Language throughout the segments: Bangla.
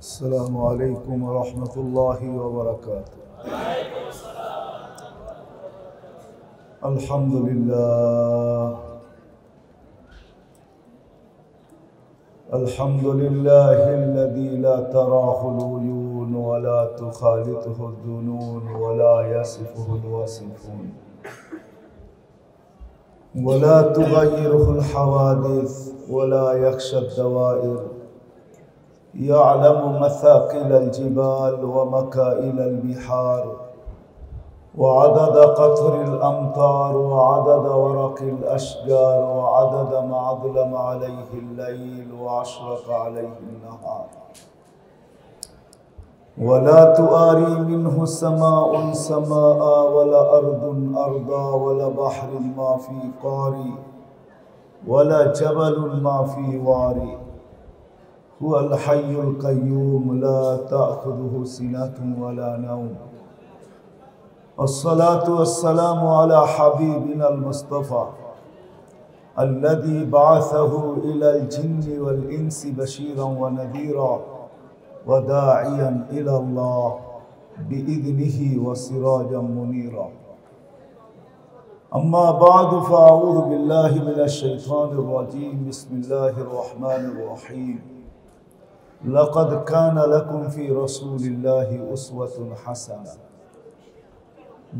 السلام عليكم ورحمة الله وبركاته. الحمد لله الحمد لله الذي لا تراه العيون ولا تخالطه الظنون ولا يصفه الواصفون ولا تغيره الحوادث ولا يخشى الدوائر، يعلم مثاقل الجبال ومكائل البحار وعدد قطر الأمطار وعدد ورق الأشجار وعدد ما أظلم عليه الليل وأشرق عليه النهار، ولا تواري منه سماء سماء ولا أرض أرضا ولا بحر ما في قاري ولا جبل ما في واري. هو الحي القيوم لا تأخذه سنة ولا نوم. الصلاة والسلام على حبيبنا المصطفى الذي بعثه إلى الجن والإنس بشيرا ونذيرا وداعيا إلى الله بإذنه وسراجا منيرا. أما بعد فأعوذ بالله من الشيطان الرجيم. بسم الله الرحمن الرحيم. لقد كان لكم في رسول الله أسوة حسنة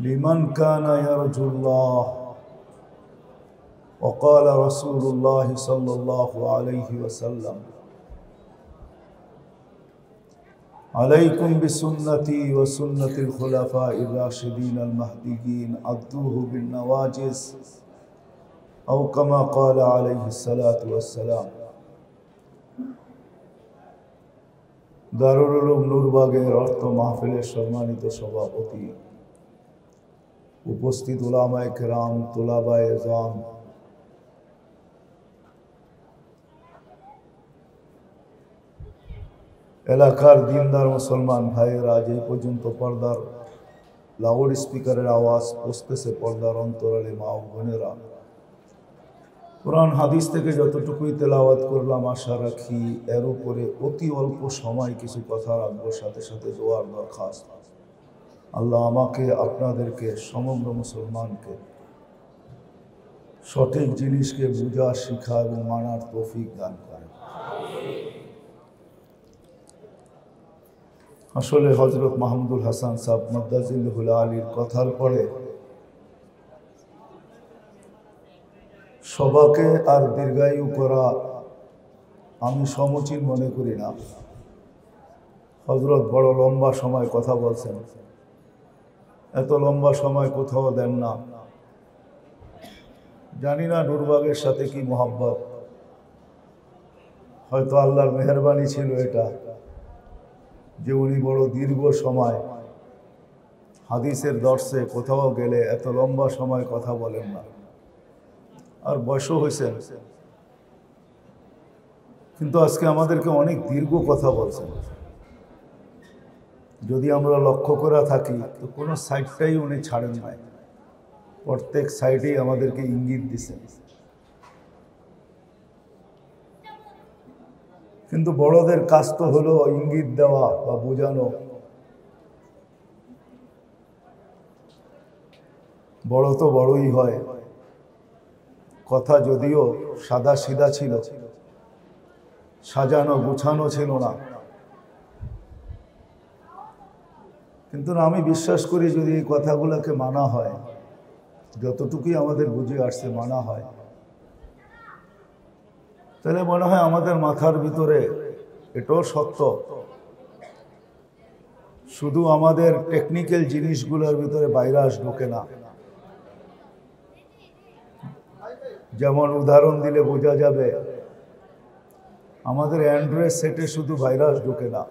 لمن كان يرجو الله. وقال رسول الله صلى الله عليه وسلم: عليكم بسنتي وسنة الخلفاء الراشدين المهديين عضوه بالنواجذ، أو كما قال عليه الصلاة والسلام। দারুল উলুম নূরবাগের অর্থ মাহফিলের সম্মানিত সভাপতি, উপস্থিত উলামায়ে কেরাম, তুলাবায়ে ইজাম, এলাকার দিনদার মুসলমান ভাইয়েরা, আজ এই পর্যন্ত পর্দার লাউড স্পিকারের আওয়াজ পৌঁছতেছে, পর্দার অন্তরালে মা ও বোনেরা, কোরআন হাদিস থেকে যতটুকুই তেলাওয়াত করলাম, আশা রাখি এর উপরে অতি অল্প সময় কিছু কথা রাখবো, সাথে সাথে দোয়ার দরখাস্ত। আল্লাহ আমাকে, আপনাদেরকে, সমগ্র মুসলমানকে সঠিক জিনিসকে বুঝা, শিখা এবং মানার তৌফিক দান করে। আসলে হযরত মাহমুদুল হাসান সাহেব মাদ্দাজিল্লাহুল আলীর কথার পরে সবাকে আর দীর্ঘায়ু করা আমি সমীচীন মনে করি না। হযরত বড় লম্বা সময় কথা বলছেন, এত লম্বা সময় কোথাও দেন না। জানি না নূরবাগের সাথে কি মোহাব্বত, হয়তো আল্লাহর মেহেরবানি ছিল এটা যে উনি বড় দীর্ঘ সময় হাদিসের দর্শে কোথাও গেলে এত লম্বা সময় কথা বলেন না। আর বয়সও হয়েছেন, কিন্তু আজকে আমাদেরকে অনেক দীর্ঘ কথা বলছেন। যদি আমরা লক্ষ্য করে থাকি তো কোনো সাইডটাই উনি ছাড়েন নাই, প্রত্যেক সাইডেই আমাদেরকে ইঙ্গিত দিছেন। কিন্তু বড়দের কাজ তো হলো ইঙ্গিত দেওয়া বা বোঝানো। বড় তো বড়ই হয়, কথা যদিও সাদা সিধা ছিল, সাজানো গুছানো ছিল না, কিন্তু আমি বিশ্বাস করি যদি এই কথাগুলোকে মানা হয়, যতটুকুই আমাদের বুঝে আসছে মানা হয়, তাহলে মনে হয় আমাদের মাথার ভিতরে এটাও সত্য, শুধু আমাদের টেকনিক্যাল জিনিসগুলোর ভিতরে ভাইরাস ঢোকে না। যেমন উদাহরণ দিলে বোঝা যাবে, আমাদের অ্যান্ড্রয়েড সেটে শুধু ভাইরাস ঢোকে না,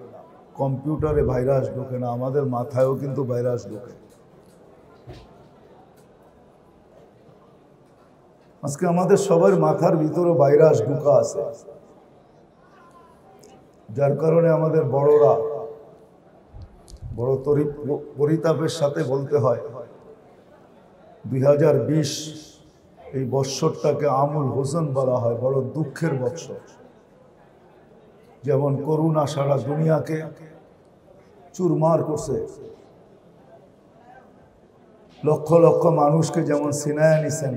কম্পিউটারে ভাইরাস ঢোকে না, আমাদের মাথায়ও কিন্তু ভাইরাস ঢোকে। আজকে আমাদের সবার মাথার ভিতরে ভাইরাস ঢোকা আছে, যার কারণে আমাদের বড়রা বড় পরিতাপের সাথে বলতে হয় 2020 এই বৎসরটাকে আমুল হোসেন বলা হয়, বড় দুঃখের বৎসর। যেমন করোনা সারা দুনিয়াকে চুরমার করছে, লক্ষ লক্ষ মানুষকে যেমন সিনায়া নিছেন,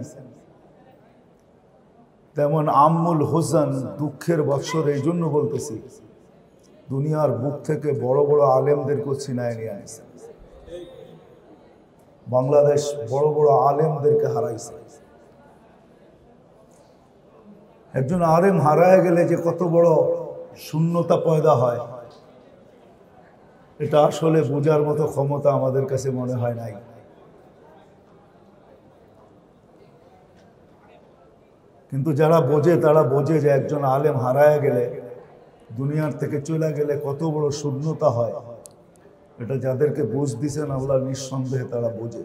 তেমন আম্মুল হোসেন দুঃখের বৎসর। এই জন্য বলতেছি, দুনিয়ার বুক থেকে বড় বড় আলেমদেরকে সিনায় নিয়ে আনছে। বাংলাদেশ বড় বড় আলেমদেরকে হারাইছে। একজন আলেম হারায় গেলে যে কত বড় শূন্যতা পয়দা হয়, এটা আসলে বোঝার মতো ক্ষমতা আমাদের কাছে মনে হয় নাই। কিন্তু যারা বোঝে তারা বোঝে যে একজন আলেম হারায় গেলে, দুনিয়ার থেকে চলে গেলে কত বড় শূন্যতা হয়। এটা যাদেরকে বুঝ দিছেন আল্লাহ, নিঃসন্দেহে তারা বোঝে।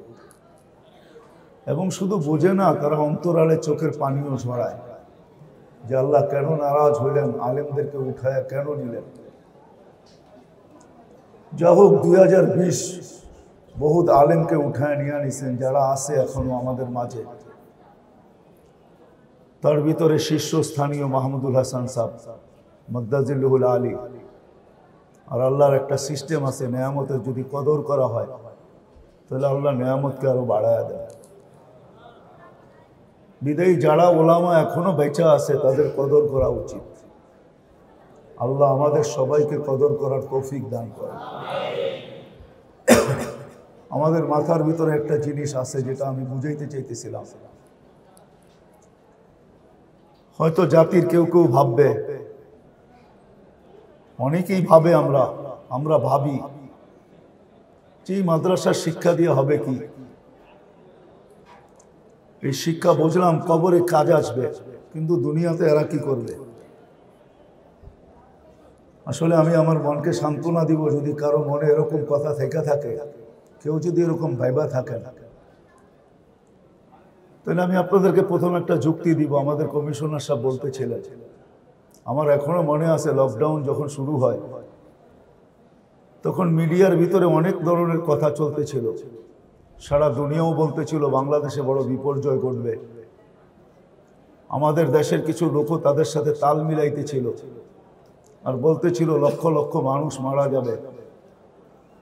এবং শুধু বোঝে না, তারা অন্তরালে চোখের পানিও ঝরায় যে আল্লাহ কেন নারাজ হইলেন, আলেমদেরকে উঠায় কেন নিলেন। যা হোক, 2020 বহুত আলেমকে উঠায় নিয়ে নিছেন, যারা আছে এখনো আমাদের মাঝে। তার ভিতরে শীর্ষস্থানীয় মাহমুদুল হাসান সাহেব মদ্দাজিল্লুহুল আলী। আর আল্লাহর একটা সিস্টেম আছে, নেয়ামতের যদি কদর করা হয় তাহলে আল্লাহ নেয়ামতকে আরো বাড়ায় দেয়। বিদায়ী যারা ওলামা এখনো বেঁচে আছে তাদের কদর করা উচিত। আল্লাহ আমাদের সবাইকে কদর করার তৌফিক দান করে। আমাদের মাথার ভিতরে একটা জিনিস আছে যেটা আমি বুঝাইতে চাইতেছিলাম। হয়তো জাতির কেউ কেউ ভাববে, অনেকেই ভাবে, আমরা ভাবি যে মাদ্রাসার শিক্ষা দিয়ে হবে কি? এই শিক্ষা বুঝলাম কবরে কাজ আসবে, কিন্তু দুনিয়াতে এরা কি করবে? আসলে আমি আমার মনকে সান্ত্বনা দিব, যদি কারো মনে এরকম কথা থেকে থাকে, কেউ যদি এরকম ভাইবা থাকে, তাহলে আমি আপনাদেরকে প্রথম একটা যুক্তি দিব। আমাদের কমিশনার সাহেব বলতেছিলেন, আমার এখনো মনে আছে লকডাউন যখন শুরু হয় তখন মিডিয়ার ভিতরে অনেক ধরনের কথা চলতেছিল। সারা দুনিয়াও বলতেছিল বাংলাদেশে বড় বিপর্যয় ঘটবে। আমাদের দেশের কিছু লোকও তাদের সাথে তাল মিলাইতেছিল আর বলতেছিল লক্ষ লক্ষ মানুষ মারা যাবে,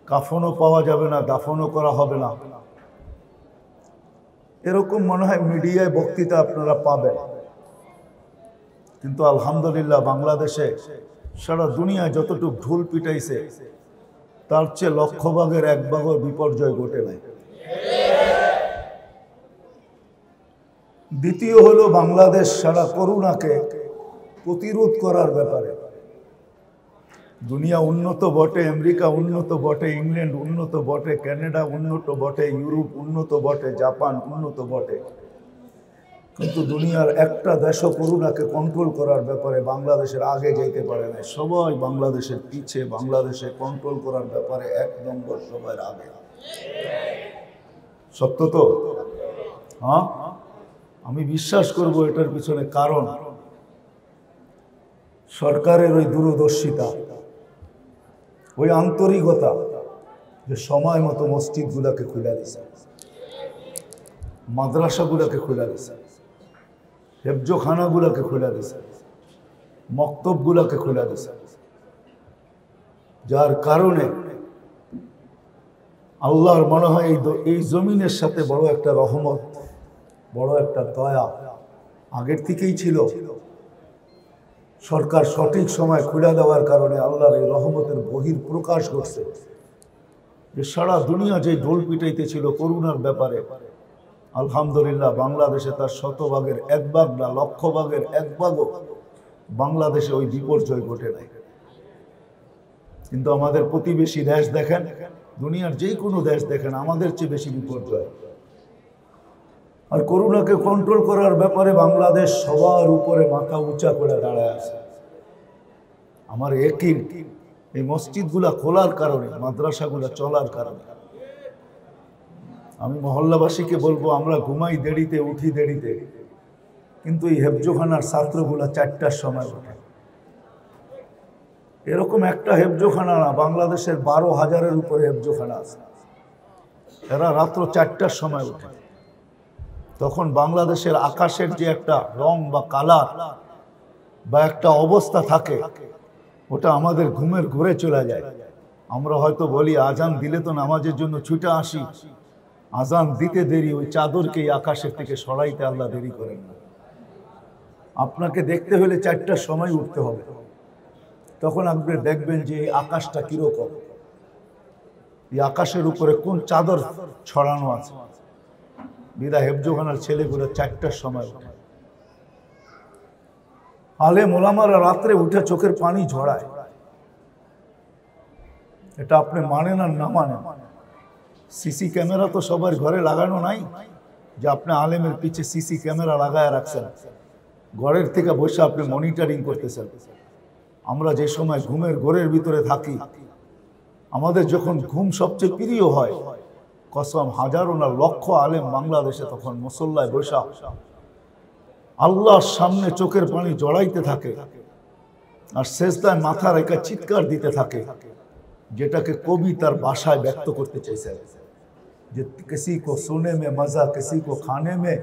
কাফনও পাওয়া যাবে না, দাফনও করা হবে না। এরকম মনে হয় মিডিয়ায় বক্তৃতা আপনারা পাবেন। কিন্তু আলহামদুলিল্লাহ বাংলাদেশে সারা দুনিয়ায় যতটুকু ঢোল পিটাইছে তার চেয়ে লক্ষ ভাগের এক ভাগও বিপর্যয় ঘটে নাই। দ্বিতীয় হলো, বাংলাদেশ সারা করোনাকে প্রতিরোধ করার ব্যাপারে দুনিয়া উন্নত বটে, আমেরিকা উন্নত বটে, ইংল্যান্ড উন্নত বটে, কানাডা উন্নত বটে, ইউরোপ উন্নত বটে, জাপান উন্নত বটে, কিন্তু দুনিয়ার একটা দেশও করোনাকে কন্ট্রোল করার ব্যাপারে বাংলাদেশের আগে যেতে পারে না। সবাই বাংলাদেশের পিছে, বাংলাদেশে কন্ট্রোল করার ব্যাপারে 1 নম্বর সবার আগে। সত্য তো? হ্যাঁ, আমি বিশ্বাস করব এটার পিছনে কারণ সরকারের ওই দূরদর্শিতা, ওই আন্তরিকতা, যে সময় মতো মসজিদগুলোকে খুলে দিছে, মাদ্রাসাগুলোকে খুলে দিছে, হেফজোখানাগুলোকে খুলে দিছে, মক্তবগুলোকে খুলে দিছে, যার কারণে আল্লাহর মনে হয় এই জমিনের সাথে বড় একটা রহমত, বড় একটা দয়া আগের থেকেই ছিল। সরকার সঠিক সময় খুলে দেওয়ার কারণে আল্লাহর এই রহমতের বহির প্রকাশ ঘটছে। যে সারা দুনিয়া যে ঢোল পিটাইতেছিল করোনার ব্যাপারে, আলহামদুলিল্লাহ বাংলাদেশে তার 100 ভাগের 1 ভাগ না, লক্ষ ভাগের 1 ভাগও বাংলাদেশে ওই বিপর্যয় ঘটে নাই। কিন্তু আমাদের প্রতিবেশী দেশ দেখেন, দুনিয়ার যে কোনো দেশ দেখেন, আমাদের চেয়ে বেশি বিপর্যয়। আর করোনাকে কন্ট্রোল করার ব্যাপারে বাংলাদেশ সবার উপরে মাথা উঁচা করে দাঁড়ায় আছে। আমার একই এই মসজিদগুলা খোলার কারণে, মাদ্রাসাগুলা চলার কারণে। আমি মহল্লাবাসীকে বলবো, আমরা ঘুমাই দেরিতে, উঠি দেরিতে, কিন্তু এই হেফজোখানার ছাত্রগুলা 4টার সময় ওঠে। এরকম একটা হেফজোখানা না, বাংলাদেশের 12,000-এর উপরে হেফজোখানা আছে। এরা রাত্র 4টার সময় ওঠে। তখন বাংলাদেশের আকাশের যে একটা রং বা কালার বা একটা অবস্থা থাকে, ওটা আমাদের ঘুমের ঘুরে চলে যায়। আমরা হয়তো বলি আজান দিলে তো নামাজের জন্য ছুটে আসি, আজান দিতে দেরি, ওই চাদরকে আকাশের থেকে সরাইতে আল্লাহ দেরি করেন না। আপনাকে দেখতে হলে 4টার সময় উঠতে হবে, তখন আপনি দেখবেন যে এই আকাশটা কিরকম, এই আকাশের উপরে কোন চাদর ছড়ানো আছে। বিদা হেফজোখানার ছেলেগুলো 4টার সময় উঠে। আলেম ওলামারা রাত্রে উঠে চোখের পানি ঝরায়। এটা আপনি মানেন আর না মানেন, সিসি ক্যামেরা তো সবার ঘরে লাগানো নাই যে আপনি আলেমের পিছে সিসি ক্যামেরা লাগায় রাখছেন, ঘরের থেকে বসে আপনি মনিটরিং করতেছেন। আমরা যে সময় ঘুমের ঘোরের ভিতরে থাকি, আমাদের যখন ঘুম সবচেয়ে প্রিয় হয়, কসম হাজারো না লক্ষ আলেম বাংলাদেশে তখন মুসল্লায় বসা আল্লাহর সামনে চোখের পানি জড়াইতে থাকে আর সেজদায় মাথা রেখে চিৎকার দিতে থাকে, যেটাকে কবি তার ভাষায় ব্যক্ত করতে চাইছে যে কিসি কো সোনে মে মজা, কিসি কো খানে মে,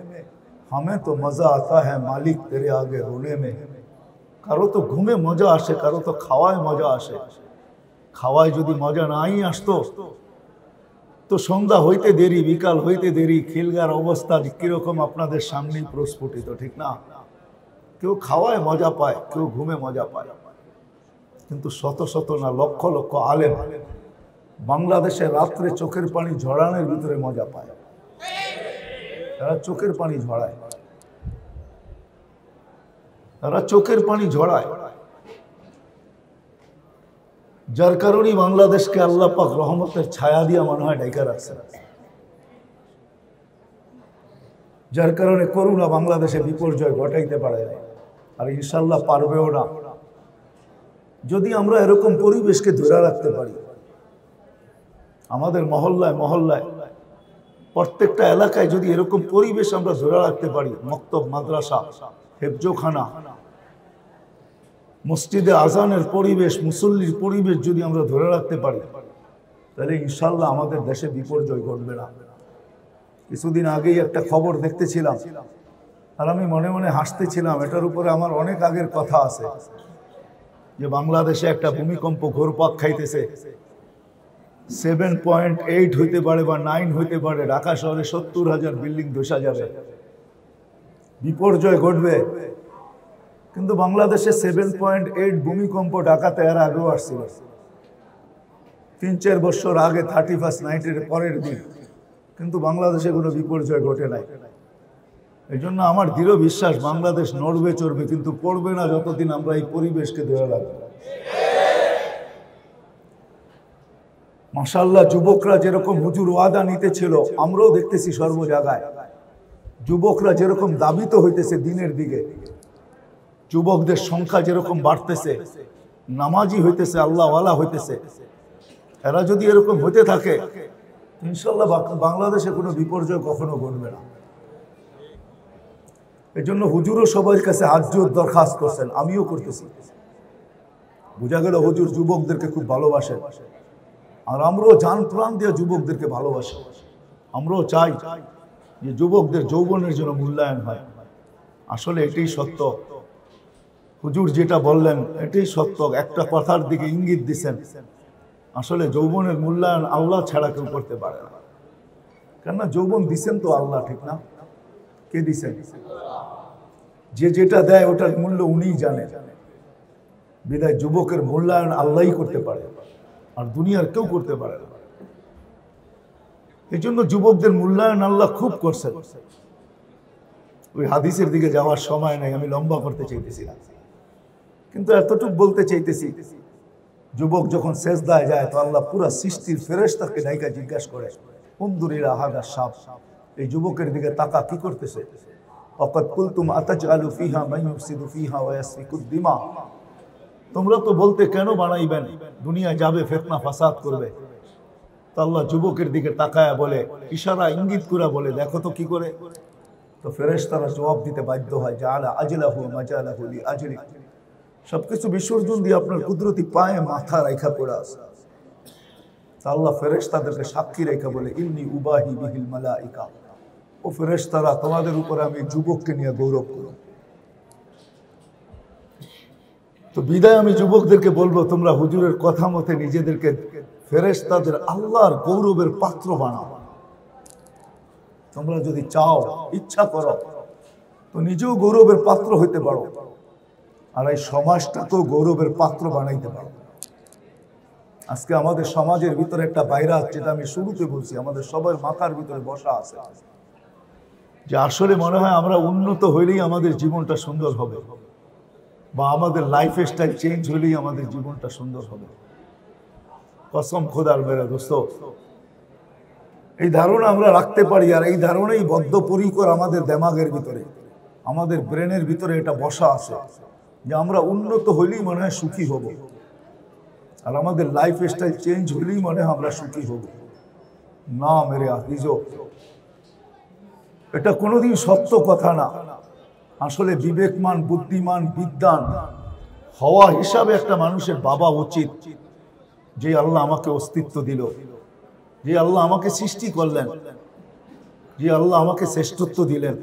हमें तो मजा आता है मालिक तेरे आगे रोने में। কারো তো ঘুমে মজা আসে, কারো তো খাওয়ায় মজা আসে। খাওয়ায় যদি মজা নাই আসতো তো সন্ধ্যা হইতে দেরি, বিকাল হইতে দেরি, খিলগার অবস্থা কিরকম আপনাদের সামনেই প্রস্ফুটিত, ঠিক না? কেউ খাওয়ায় মজা পায়, কেউ ঘুমে মজা পায়, কিন্তু শত শত না লক্ষ লক্ষ আলেম বাংলাদেশে রাত্রে চোখের পানি ঝরানোর ভিতরে মজা পায়। তারা চোখের পানি ঝরায়, তারা চোখের পানি ঝরায়। যার কারণেই বাংলাদেশকে আল্লাহ পাক রহমতের ছায়া দিয়া মনে হয় ঢাকা রাখছে। যার কারণে করোনা বাংলাদেশে বিপর্যয় ঘটাইতে পারে না, আর ইনশাল্লাহ পারবেও না। যদি আমরা এরকম পরিবেশকে ধরে রাখতে পারি, আমাদের মহল্লায় মহল্লায় প্রত্যেকটা এলাকায় যদি এরকম পরিবেশ আমরা ধরে রাখতে পারি, মক্তব, মাদ্রাসা, হেফজোখানা, মসজিদে আজানের পরিবেশ, মুসল্লির পরিবেশ যদি আমরা ধরে রাখতে পারি, তাহলে ইনশাল্লাহ আমাদের দেশে বিপর্যয় ঘটবে না। কিছুদিন আগেই একটা খবর দেখতেছিলাম আর আমি মনে মনে হাসতেছিলাম। এটার উপরে আমার অনেক আগের কথা আছে যে বাংলাদেশে একটা ভূমিকম্প ঘোরপাক খাইতেছে, 7.8 হইতে পারে বা 9 হইতে পারে। ঢাকা শহরে 70,000 বিল্ডিং ধসা যাবে, বিপর্যয় ঘটবে। কিন্তু বাংলাদেশে 7.8 ভূমিকম্প ঢাকাতে এর আগেও আসছিল, 3-4 বছর আগে 31st নাইটের পরের দিন, কিন্তু বাংলাদেশে কোনো বিপর্যয় ঘটে নাই। এই জন্য আমার দৃঢ় বিশ্বাস বাংলাদেশ নড়বে চড়বে, কিন্তু পড়বে না যতদিন আমরা এই পরিবেশকে ধরে রাখবো। মাশাআল্লাহ, যুবকরা যেরকম হুজুর ওয়াদা নিতেছিল, আমরাও দেখতেছি সর্ব জায়গায় যুবকরা যেরকম দাবিত হইতেছে দিনের দিকে, যুবকদের সংখ্যা যেরকম বাড়তেছে, নামাজি হইতেছে, আল্লাহওয়ালা হইতেছে। এরা যদি এরকম হতে থাকে ইনশাল্লাহ বাংলাদেশে কোনো বিপর্যয় কখনো ঘটবে না। এই জন্য হুজুরও সবার কাছে হাত জোর দরখাস্ত করছেন, আমিও করতেছি। বোঝা গেল হুজুর যুবকদেরকে খুব ভালোবাসেন, আর আমরাও জান প্রাণ দিয়ে যুবকদেরকে ভালোবাসি। আমরাও চাই যে যুবকদের যৌবনের জন্য মূল্যায়ন হয়। আসলে এটাই সত্য, হুজুর যেটা বললেন এটাই সত্য। একটা কথার দিকে ইঙ্গিত দিচ্ছেন, আসলে যৌবনের মূল্যায়ন আল্লাহ ছাড়া কেউ করতে পারে না। কেননা যৌবন দিচ্ছেন তো আল্লাহ, ঠিক না? কে দিচ্ছেন? যে যেটা দেয় ওটার মূল্য উনিই জানেন। বিদায় যুবকের মূল্যায়ন আল্লাহই করতে পারে, আর দুনিয়ার কেউ করতে পারে না। এই জন্য যুবকদের মূল্যায়ন আল্লাহ খুব করছেন। ওই হাদিসের দিকে যাওয়ার সময় নাই, আমি লম্বা করতে চাইতেছি না, কিন্তু এতটুকু বলতে চাইতেছি, যুবক যখন সেজদায় যায় তো আল্লাহ পুরা সৃষ্টির ফেরেশতাকে ডাইকা জিজ্ঞাসা করে, উনদুরিলা হাদা শাব, এই যুবকের দিকে তাকা, কি করতেছে? ওয়াকাদ কুলতুম আতাজআলু ফিহা মান ইউফসিদু ফিহা ওয়া ইয়াসফিকুদ দিমা, তোমরা তো বলতে কেন বানাইবেন, দুনিয়া যাবে, ফিতনা ফাসাদ করবে। তো আল্লাহ যুবকের দিকে তাকায়া বলে, ইশারা ইঙ্গিত করে বলে, দেখো তো কি করে। তো ফেরেশতারা জবাব দিতে বাধ্য হয়, জাআলা আজলাহু মাজালাহু লিআজলি, সবকিছু বিসর্জন দিয়ে আপনার কুদরতি পায়ে মাথা রাখা পড়ে আছে। আল্লাহ ফেরেশতাদেরকে সাক্ষী রেখে বলে, ইন্নী উবাহি বিহিল মালাইকা, ও ফেরেশতারা তোমাদের উপরে আমি যুবককে নিয়ে গৌরব করি। তো বিদায় আমি যুবকদেরকে বলবো, তোমরা হুজুরের কথা মতে নিজেদেরকে ফেরেশতাদের আল্লাহর গৌরবের পাত্র বানাও। তোমরা যদি চাও, ইচ্ছা করো, তো নিজেও গৌরবের পাত্র হইতে পারো, আর এই সমাজটাকেও গৌরবের পাত্র বানাইতে পারো। আজকে আমাদের সমাজের ভিতরে একটা ভাইরাস, যেটা আমি শুরুতে বলছি, আমাদের সবার মাথার ভিতরে বসা আছে, যে আসলে মনে হয় আমরা উন্নত হইলেই আমাদের জীবনটা সুন্দর হবে, বা আমাদের লাইফ স্টাইল চেঞ্জ হইলেই আমাদের জীবনটা সুন্দর হবে। কসম খোদার মেরে দোস্ত, এই ধারণা আমরা রাখতে পারি, আর এই ধারণাই বদ্ধপরিকর আমাদের দেমাগের ভিতরে, আমাদের ব্রেনের ভিতরে এটা বসা আছে, যে আমরা উন্নত হইলেই মনে হয় সুখী হব, আর আমাদের লাইফ স্টাইল চেঞ্জ হইলেই মনে হয় আমরা সুখী হব। না মেরে আজিজো, এটা কোনোদিন সত্য কথা না। আসলে বিবেকমান, বুদ্ধিমান, বিদ্বান হওয়া হিসাবে একটা মানুষের বাবা উচিত, যে আল্লাহ আমাকে অস্তিত্ব দিল, যে আল্লাহ আমাকে সৃষ্টি করলেন, যে আল্লাহ আমাকে শ্রেষ্ঠত্ব দিলেন,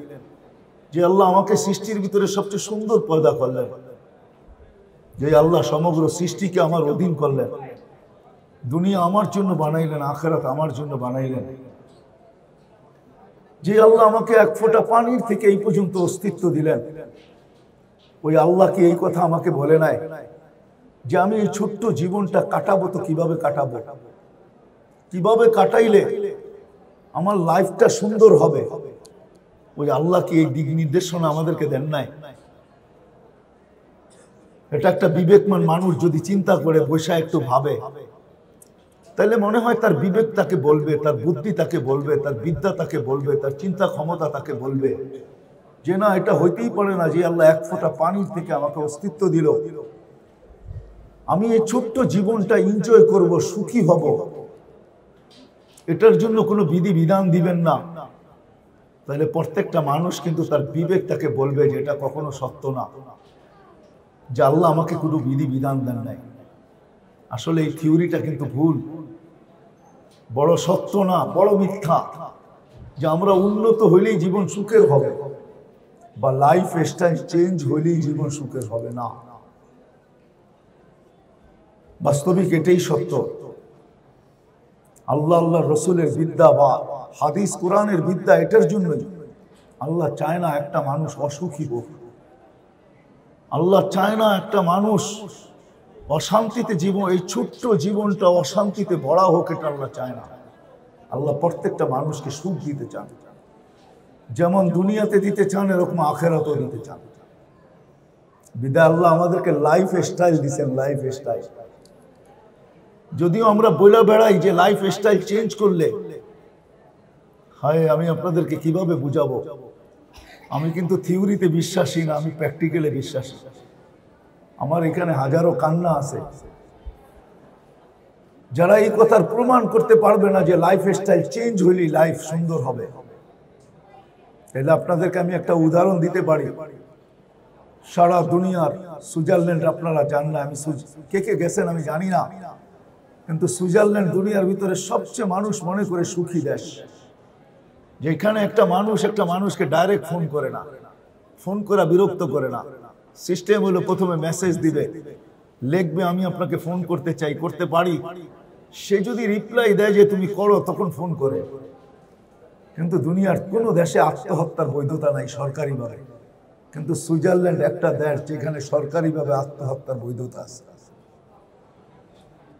যে আল্লাহ আমাকে সৃষ্টির ভিতরে সবচেয়ে সুন্দর পয়দা করলেন, যে আল্লাহ সমগ্র সৃষ্টিকে আমার অধীন করলেন, দুনিয়া আমার জন্য বানাইলেন, আখিরাত আমার জন্য বানাইলেন, যে আল্লাহ আমাকে এক ফোঁটা পানির থেকে এই পর্যন্ত অস্তিত্ব দিলেন, ওই আল্লাহ কি এই কথা আমাকে বলে নাই যে আমি এই ছোট্ট জীবনটা কাটাবো, তো কিভাবে কাটাবো, কিভাবে কাটাইলে আমার লাইফটা সুন্দর হবে? ওই আল্লাহ কি এই দিক নির্দেশনা আমাদেরকে দেন নাই? এটা একটা বিবেকমান মানুষ যদি চিন্তা করে, বসে একটু ভাবে, তাহলে মনে হয় তার বিবেক তাকে বলবে, তার বুদ্ধি তাকে বলবে, তার বিদ্যা তাকে বলবে, তার চিন্তা ক্ষমতা তাকে বলবে যে না, এটা হইতেই পারে না যে আল্লাহ এক ফোঁটা পানির থেকে আমাকে অস্তিত্ব দিল, আমি এই ছোট্ট জীবনটা এনজয় করব, সুখী হব, এটার জন্য কোনো বিধি বিধান দিবেন না। তাহলে প্রত্যেকটা মানুষ কিন্তু তার বিবেক তাকে বলবে যে এটা কখনো সত্য না, যে আল্লাহ আমাকে কোনো বিধি বিধান দেন নাই। আসলে এই থিওরিটা কিন্তু ভুল, বড় সত্য না, বড় মিথ্যা, যে আমরা উন্নত হইলেই জীবন সুখের হবে, বা লাইফ স্টাইল চেঞ্জ হইলেই জীবন সুখের হবে না। বাস্তবিক এটাই সত্য। আল্লাহ আল্লাহ রসুলের বিদ্যা বা হাদিস কোরআনের বিদ্যা এটার জন্যই। আল্লাহ চায় না একটা মানুষ অসুখী হোক, আল্লাহ চায় না একটা মানুষ অশান্তিতে জীবন, এই ছোট্ট জীবনটা অশান্তিতে ভরা হোক, এটা আল্লাহ চায় না। আল্লাহ প্রত্যেকটা মানুষকে সুখ দিতে চান, যেমন দুনিয়াতে দিতে চান এরকম আখেরাতেও দিতে চান। বিদায় আল্লাহ আমাদেরকে লাইফ স্টাইল দিচ্ছেন, লাইফ স্টাইল। যদিও আমরা বলে বেড়াই যে লাইফ স্টাইল চেঞ্জ করলে হয়, আমি আপনাদেরকে কিভাবে বুঝাবো? আমি কিন্তু থিওরিতে বিশ্বাসী না, আমি প্র্যাকটিক্যালে বিশ্বাসী। আমার এখানে হাজারো কান্না আছে যারা এই কথার প্রমাণ করতে পারবে না যে লাইফ স্টাইল চেঞ্জ হইলেই লাইফ সুন্দর হবে। তাহলে আপনাদেরকে আমি একটা উদাহরণ দিতে পারি। সারা দুনিয়ার সুইজারল্যান্ড আপনারা জান না, আমি কে কে গেছেন আমি জানি না, কিন্তু সুইজারল্যান্ড দুনিয়ার ভিতরে সবচেয়ে মানুষ মনে করে সুখী দেশ। যেখানে একটা মানুষকে ডাইরেক্ট ফোন করে না, ফোন করা বিরক্ত করে না। সিস্টেম হলো প্রথমে মেসেজ দিবে, লিখবে আমি আপনাকে ফোন করতে চাই, করতে পারি। সে যদি রিপ্লাই দেয় যে তুমি করো, তখন ফোন করে। কিন্তু দুনিয়ার কোনো দেশে আত্মহত্যার বৈধতা নাই সরকারিভাবে, কিন্তু সুইজারল্যান্ড একটা দেশ যেখানে সরকারিভাবে আত্মহত্যার বৈধতা আছে।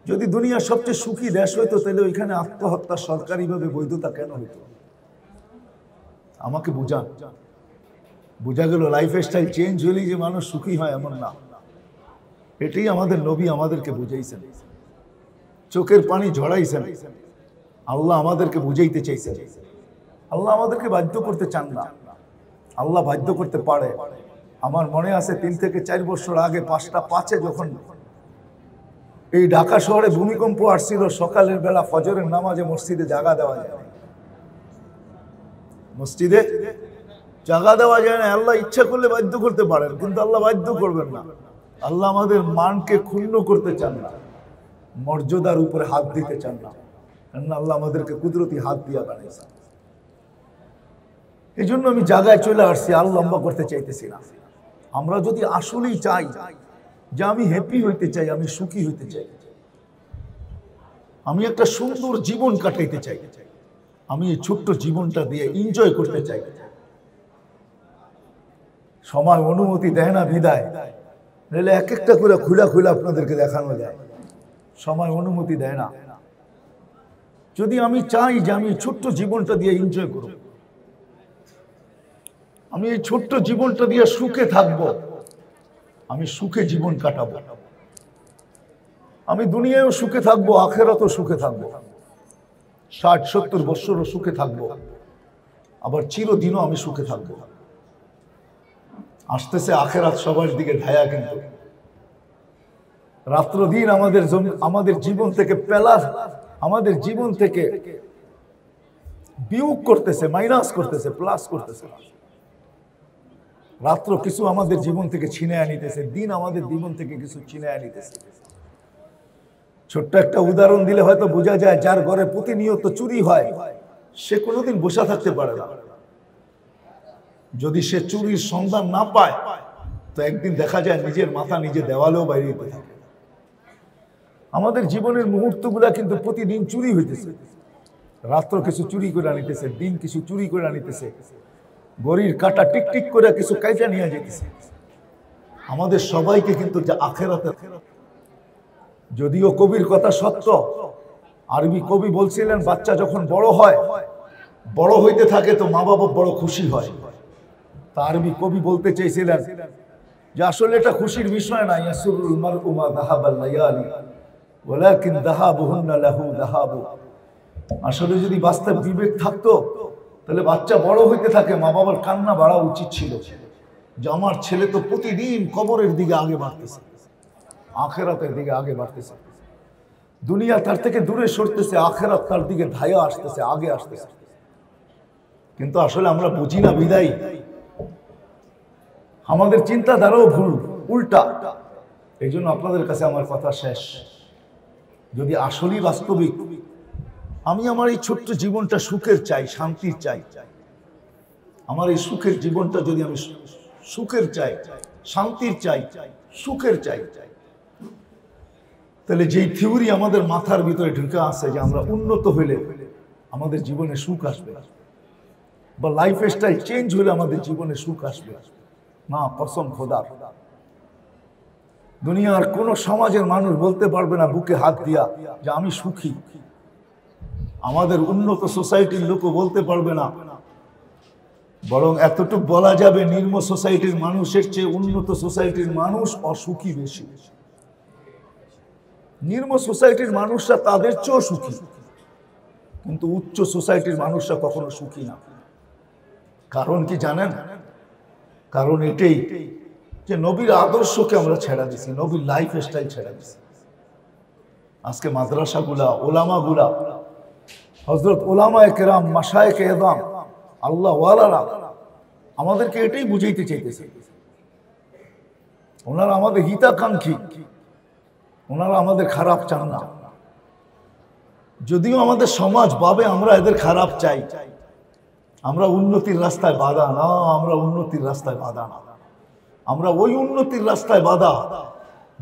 যদি দুনিয়ার সবচেয়ে সুখী দেশ হইতো, তাহলে ওইখানে আত্মহত্যা সরকারিভাবে বৈধতা কেন হইতো? আমাকে বুঝান। বোঝা গেল লাইফ স্টাইল চেঞ্জ হলেই যে মানুষ সুখী হয় এমন না। এটাই আমাদের নবী আমাদেরকে বুঝাইছেন, চোখের পানি ঝরাইছেন। আল্লাহ আমাদেরকে বুঝাইতে চাইছেন। আল্লাহ আমাদেরকে বাধ্য করতে চান না, আল্লাহ বাধ্য করতে পারে। আমার মনে আছে 3 থেকে 4 বছর আগে 5টা 5-এ যখন এই ঢাকা শহরে ভূমিকম্প আসছিল, সকালের বেলা ফজরের নামাজে মসজিদে জাগা দেওয়া যায় না, মসজিদে জাগা দেওয়া যায় না। আল্লাহ ইচ্ছা করলে বাধ্য করতে পারেন, কিন্তু আল্লাহ বাধ্য করবেন না। আল্লাহ আমাদের মানকে ক্ষুণ্ণ করতে চান না, মর্যাদার উপরে হাত দিতে চান না, কারণ আল্লাহ আমাদেরকে কুদরতি হাত দিয়া বানাইছেন। এই জন্য আমি জায়গায় চলে আসছি, আর লম্বা করতে চাইতেছি না। আমরা যদি আসলেই চাই যে আমি হ্যাপি হইতে চাই, আমি সুখী হইতে চাই, আমি একটা সুন্দর জীবন কাটাইতে চাই, আমি এই ছোট্ট জীবনটা দিয়ে এনজয় করতে চাই। সময় অনুমতি দেয় না বিদায়, নাহলে এক একটা করে খুলা খুলা আপনাদেরকে দেখানো যায়। সময় অনুমতি দেয় না। যদি আমি চাই যে আমি এই ছোট্ট জীবনটা দিয়ে এনজয় করব, আমি এই ছোট্ট জীবনটা দিয়ে সুখে থাকব, আমি সুখে জীবন কাটাবো, আমি দুনিয়ায়ও সুখে থাকবো, আখেরাতেও সুখে থাকবো, 60-70 বছরও সুখে থাকবো, আবার চিরদিনও আমি সুখে থাকবো। আসতেছে আখেরাত সবার দিকে ধায়া, কিন্তু রাত্র দিন আমাদের জীবন থেকে আমাদের জীবন থেকে বিয়োগ করতেছে, মাইনাস করতেছে, প্লাস করতেছে। রাত্র কিছু আমাদের জীবন থেকে ছিনে আনিতেছে, দিন আমাদের জীবন থেকে কিছু ছিনে আনিতেছে। ছোট্ট একটা উদাহরণ দিলে হয়তো বোঝা যায়, যার ঘরে প্রতিনিয়ত চুরি হয় সে কোনোদিন বসে থাকতে পারে না। যদি সে চুরির সন্ধান না পায় তো একদিন দেখা যায় নিজের মাথা নিজে দেওয়ালেও বাইরে যেতে থাকে। আমাদের জীবনের মুহূর্তগুলা কিন্তু প্রতিদিন চুরি হইতেছে। রাত্র কিছু চুরি করে আনিতেছে, দিন কিছু চুরি করে আনিতেছে, গড়ির কাটা টিকটিক করে কিছু কাইটা নিয়ে যেতেছে। আমাদের সবাইকে কিন্তু আখেরাতে, যদিও কবির কথা সত্য, আরবি কবি বলছিলেন বাচ্চা যখন বড় হয়, বড় হইতে থাকে তো মা বাবা বড় খুশি হয়। তা আরবি কবি বলতে চেয়েছিলেন যে আসলে এটা খুশির বিষয় না, ইয়াসুরুল মারউ মা যাহাবাল লায়ালি ওয়ালাকিন যাহাবুহুন্না লাহু যাহাবু। আসলে যদি বাস্তব বিবেক থাকতো তাহলে বাচ্চা বড় হইতে থাকে মা বাবার কান্না বাড়া উচিত ছিল যে আমার ছেলে তো প্রতিদিন কবরের দিকে আগে বাড়তেছে, আখেরাতের দিকে আগে বাড়তেছে, দুনিয়া তার থেকে দূরে সরতেছে, আখেরাত তার দিকে ধায়া আসতেছে, আগে আসতেছে। কিন্তু আসলে আমরা বুঝি না বিদায় আমাদের চিন্তাধারাও ভুল, উল্টা। এই জন্য আপনাদের কাছে আমার কথা শেষ, যদি আসলেই বাস্তবিক আমি আমার এই ছোট্ট জীবনটা সুখের চাই, শান্তির চাই, আমার এই সুখের জীবনটা যদি আমি সুখের চাই, শান্তির চাই, সুখের চাই, তাহলে যেই থিওরি আমাদের মাথার ভিতরে ঢুকে আছে যে আমরা উন্নত হইলে আমাদের জীবনে সুখ আসবে, বা লাইফ স্টাইল চেঞ্জ হলে আমাদের জীবনে সুখ আসবে, না, কসম খোদার, দুনিয়ার কোন সমাজের মানুষ বলতে পারবে না বুকে হাত দিয়া যে আমি সুখী। আমাদের উন্নত সোসাইটির লোকও বলতে পারবে না, বরং এতটুকু বলা যাবে নিম্ন সোসাইটির মানুষের চেয়ে উন্নত সোসাইটির মানুষ অসুখী বেশি। নিম্ন সোসাইটির মানুষরা তাদের চেয়েও সুখী, কিন্তু উচ্চ সোসাইটির মানুষরা কখনো সুখী না। কারণ কি জানেন? কারণ এটাই যে নবীর আদর্শকে আমরা ছেড়া দিছি, নবীর লাইফ স্টাইল ছেড়া দিছি। আজকে মাদ্রাসাগুলা, ওলামাগুলা, হযরত ওলামায়ে কেরাম, মাশায়েখে এযাম, আল্লাহ ওয়ালারা আমাদেরকে এটাই বুঝাইতে চাইতেছে। ওনারা আমাদের হিতাকাঙ্ক্ষী, ওনারা আমাদের খারাপ চান না। যদিও আমাদের সমাজ ভাবে আমরা এদের খারাপ চাই, আমরা উন্নতির রাস্তায় বাধা না, আমরা উন্নতির রাস্তায় বাধা না, আমরা ওই উন্নতির রাস্তায় বাধা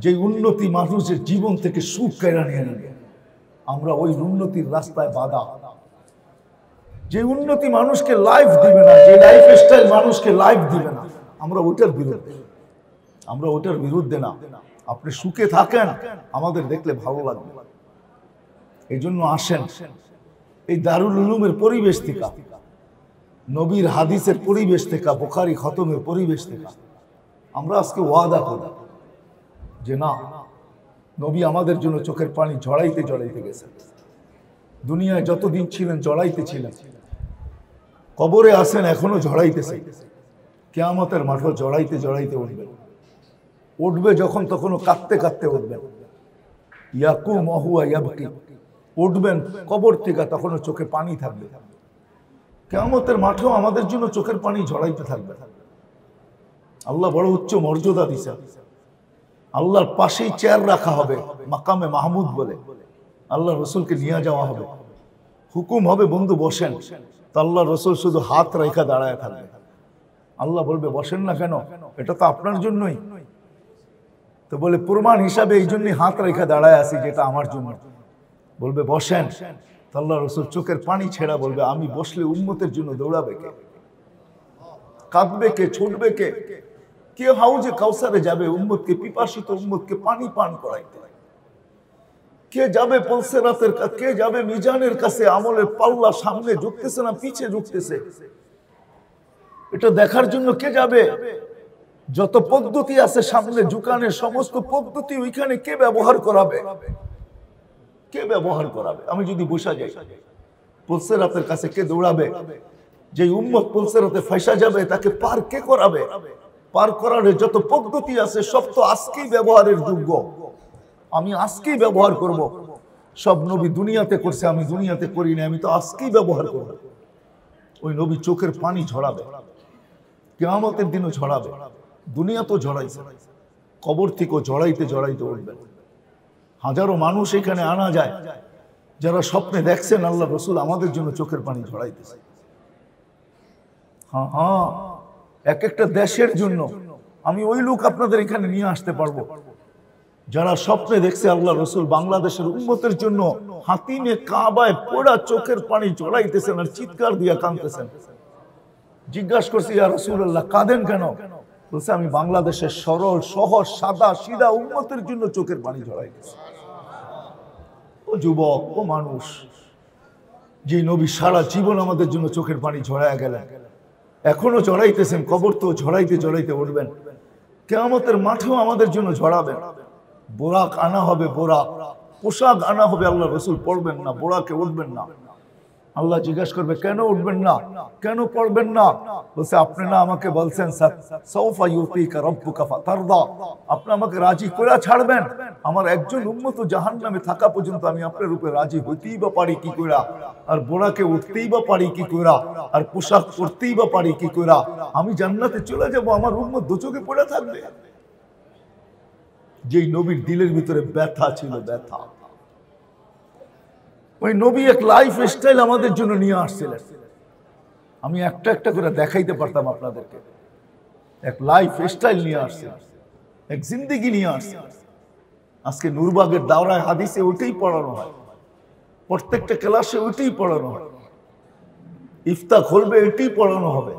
যে উন্নতি মানুষের জীবন থেকে সুখ কেড়ে নিয়ে নেবে। আমরা ওই উন্নতির রাস্তায় বাধা যে উন্নতি মানুষকে লাইফ দিবে না, যে লাইফ স্টাইল মানুষকে লাইফ দিবে না, আমরা ওইটার বিরুদ্ধে, আমরা ওইটার বিরুদ্ধে না। আপনি সুখে থাকেন, আমাদের দেখলে ভালো লাগবে। এই জন্য আসেন এই দারুল উলুমের পরিবেশ থেকে, নবীর হাদিসের পরিবেশ থেকে, বুখারী খতমের পরিবেশ থেকে আমরা আজকে ওয়াদা করি যে না, নবী আমাদের জন্য চোখের পানি ঝরাইতে ঝরাইতে গেছেন। দুনিয়ায় যতদিন ছিলেন ঝরাইতে ছিলেন, কবরে আসেন এখনো ঝরাইতেছে, কিয়ামতের মাঠে ঝরাইতে ঝরাইতে উঠবেন। উঠবে যখন তখনও কাঁদতে কাঁদতে উঠবেন। ইয়াকুম ওয়া ইয়াবকি, উঠবেন কবর থেকে তখনও চোখে পানি থাকবে। কিয়ামতের মাঠেও আমাদের জন্য চোখের পানি ঝরাইতে থাকবে। আল্লাহ বড় উচ্চ মর্যাদা দিছে। আল্লাহর পাশেই চেয়ার রাখা হবে, মাকামে মাহমুদ বলে, আল্লাহ রসুলকে নিয়ে যাওয়া হবে, হুকুম হবে বন্ধু বসেন, তো আল্লাহ রসুল শুধু হাত রেখা দাঁড়ায় থাকবে। আল্লাহ বলবে বসেন না কেন? এটা তো আপনার জন্যই। তো বলে প্রমাণ হিসাবে এই জন্যই হাত রেখা দাঁড়ায় আছি যেটা আমার জন্য। বলবে বসেন, আল্লাহ রসুল চোখের পানি ছেড়া বলবে আমি বসলে উম্মতের জন্য দৌড়াবে কে, কাঁদবে কে, ছুটবে কে? কে হাউজে কাউসারে যাবে উম্মতকে, পিপাসিত উম্মতকে পানি পান করাইতে? কে যাবে পলসেরাতের, কে যাবে মিজানের কাছে? আমলের পাল্লা সামনে ঝুঁকতেছে না পিছে ঝুঁকতেছে, এটা দেখার জন্য কে যাবে? যত পদ্ধতি আছে সামনে ঝুঁকানের, সমস্ত পদ্ধতি ওইখানে কে ব্যবহার করাবে? কে ব্যবহার করাবে? আমি যদি বসা যাই পলসেরাতের কাছে, কে দৌড়াবে? যে উম্মত পলসেরাতে ফাঁসা যাবে তাকে পার কে করাবে? পার করার যত পদ্ধতি আছে সব তো আজকেই ব্যবহারের যোগ্য, আমি আজকেই ব্যবহার করব। সব নবী দুনিয়াতে করছে, আমি দুনিয়াতে করি না, আমি তো আজকেই ব্যবহার করব। ওই নবী চোখের পানি ঝরাবে, কিয়ামতের দিনও ঝরাবে। দুনিয়া তো ঝরাইছে, কবর থেকেও ঝরাইতে ঝরাইতে উঠবে। হাজারো মানুষ এখানে আনা যায় যারা স্বপ্নে দেখছেন আল্লাহ রসুল আমাদের জন্য চোখের পানি ঝরাইতেছে। হ্যাঁ হ্যাঁ, এক একটা দেশের জন্য। আমি ওই লোক আপনাদের এখানে নিয়ে আসতে পারবো যারা স্বপ্নে দেখছে আল্লাহ রসুল বাংলাদেশের উম্মতের জন্য হাতিমে কাবায় পোড়া চোখের পানি ঝরাইতেছেন আর চিৎকার দিয়ে কাঁদতেছেন। জিজ্ঞাসা করছি ইয়া রাসূলুল্লাহ কাঁদেন কেন? বলছে আমি বাংলাদেশের সরল সহজ সাদা সিধা উম্মতের জন্য চোখের পানি ঝরাইতেছি। ও যুবক, ও মানুষ, যে নবী সারা জীবন আমাদের জন্য চোখের পানি ঝরায় গেলেন, এখনো ঝরাইতেছেন, কবর তো ঝরাইতে ঝরাইতে উঠবেন, কিয়ামতের মাঠেও আমাদের জন্য ঝরাবেন। বোরাক আনা হবে, বোরাক পোশাক আনা হবে। আল্লাহ রসুল পড়বেন না, বোরাকে উঠবেন না। আল্লাহ জিজ্ঞাসা করবে কেন উঠবেন না, কেন পড়বেন না? বলছে আপনি না আমাকে বলছেন সাউফা ইউতিকা রাব্বুকা ফাতারদা, আপনি আমাকে রাজি করে ছাড়বেন। আমার একজন উম্মত জাহান্নামে থাকা পর্যন্ত আমি আপনার উপরে রাজি হইতেই বা পারি কি কইরা, আর বোরাকে উঠতেই বা পারি কি কইরা, আর পোশাক পরতেই বা পারি কি কইরা? আমি জান্নাতে চলে যাব, আমার উম্মত দোজখে পড়ে থাকবে। যেই নবীর দিলের ভিতরে ব্যথা ছিল, ব্যথা, ওই নবী এক লাইফ স্টাইল আমাদের জন্য নিয়ে আসছিলেন। আমি একটা একটা করে দেখাইতে পারতাম আপনাদেরকে। এক লাইফ স্টাইল নিয়ে আসছে, এক জিন্দেগি নিয়ে আসছে। আজকে নূরবাগের দাওরায় হাদিসে ওইটাই পড়ানো হয়, প্রত্যেকটা ক্লাসে ওইটাই পড়ানো হয়, ইফতা খুলবে এটাই পড়ানো হবে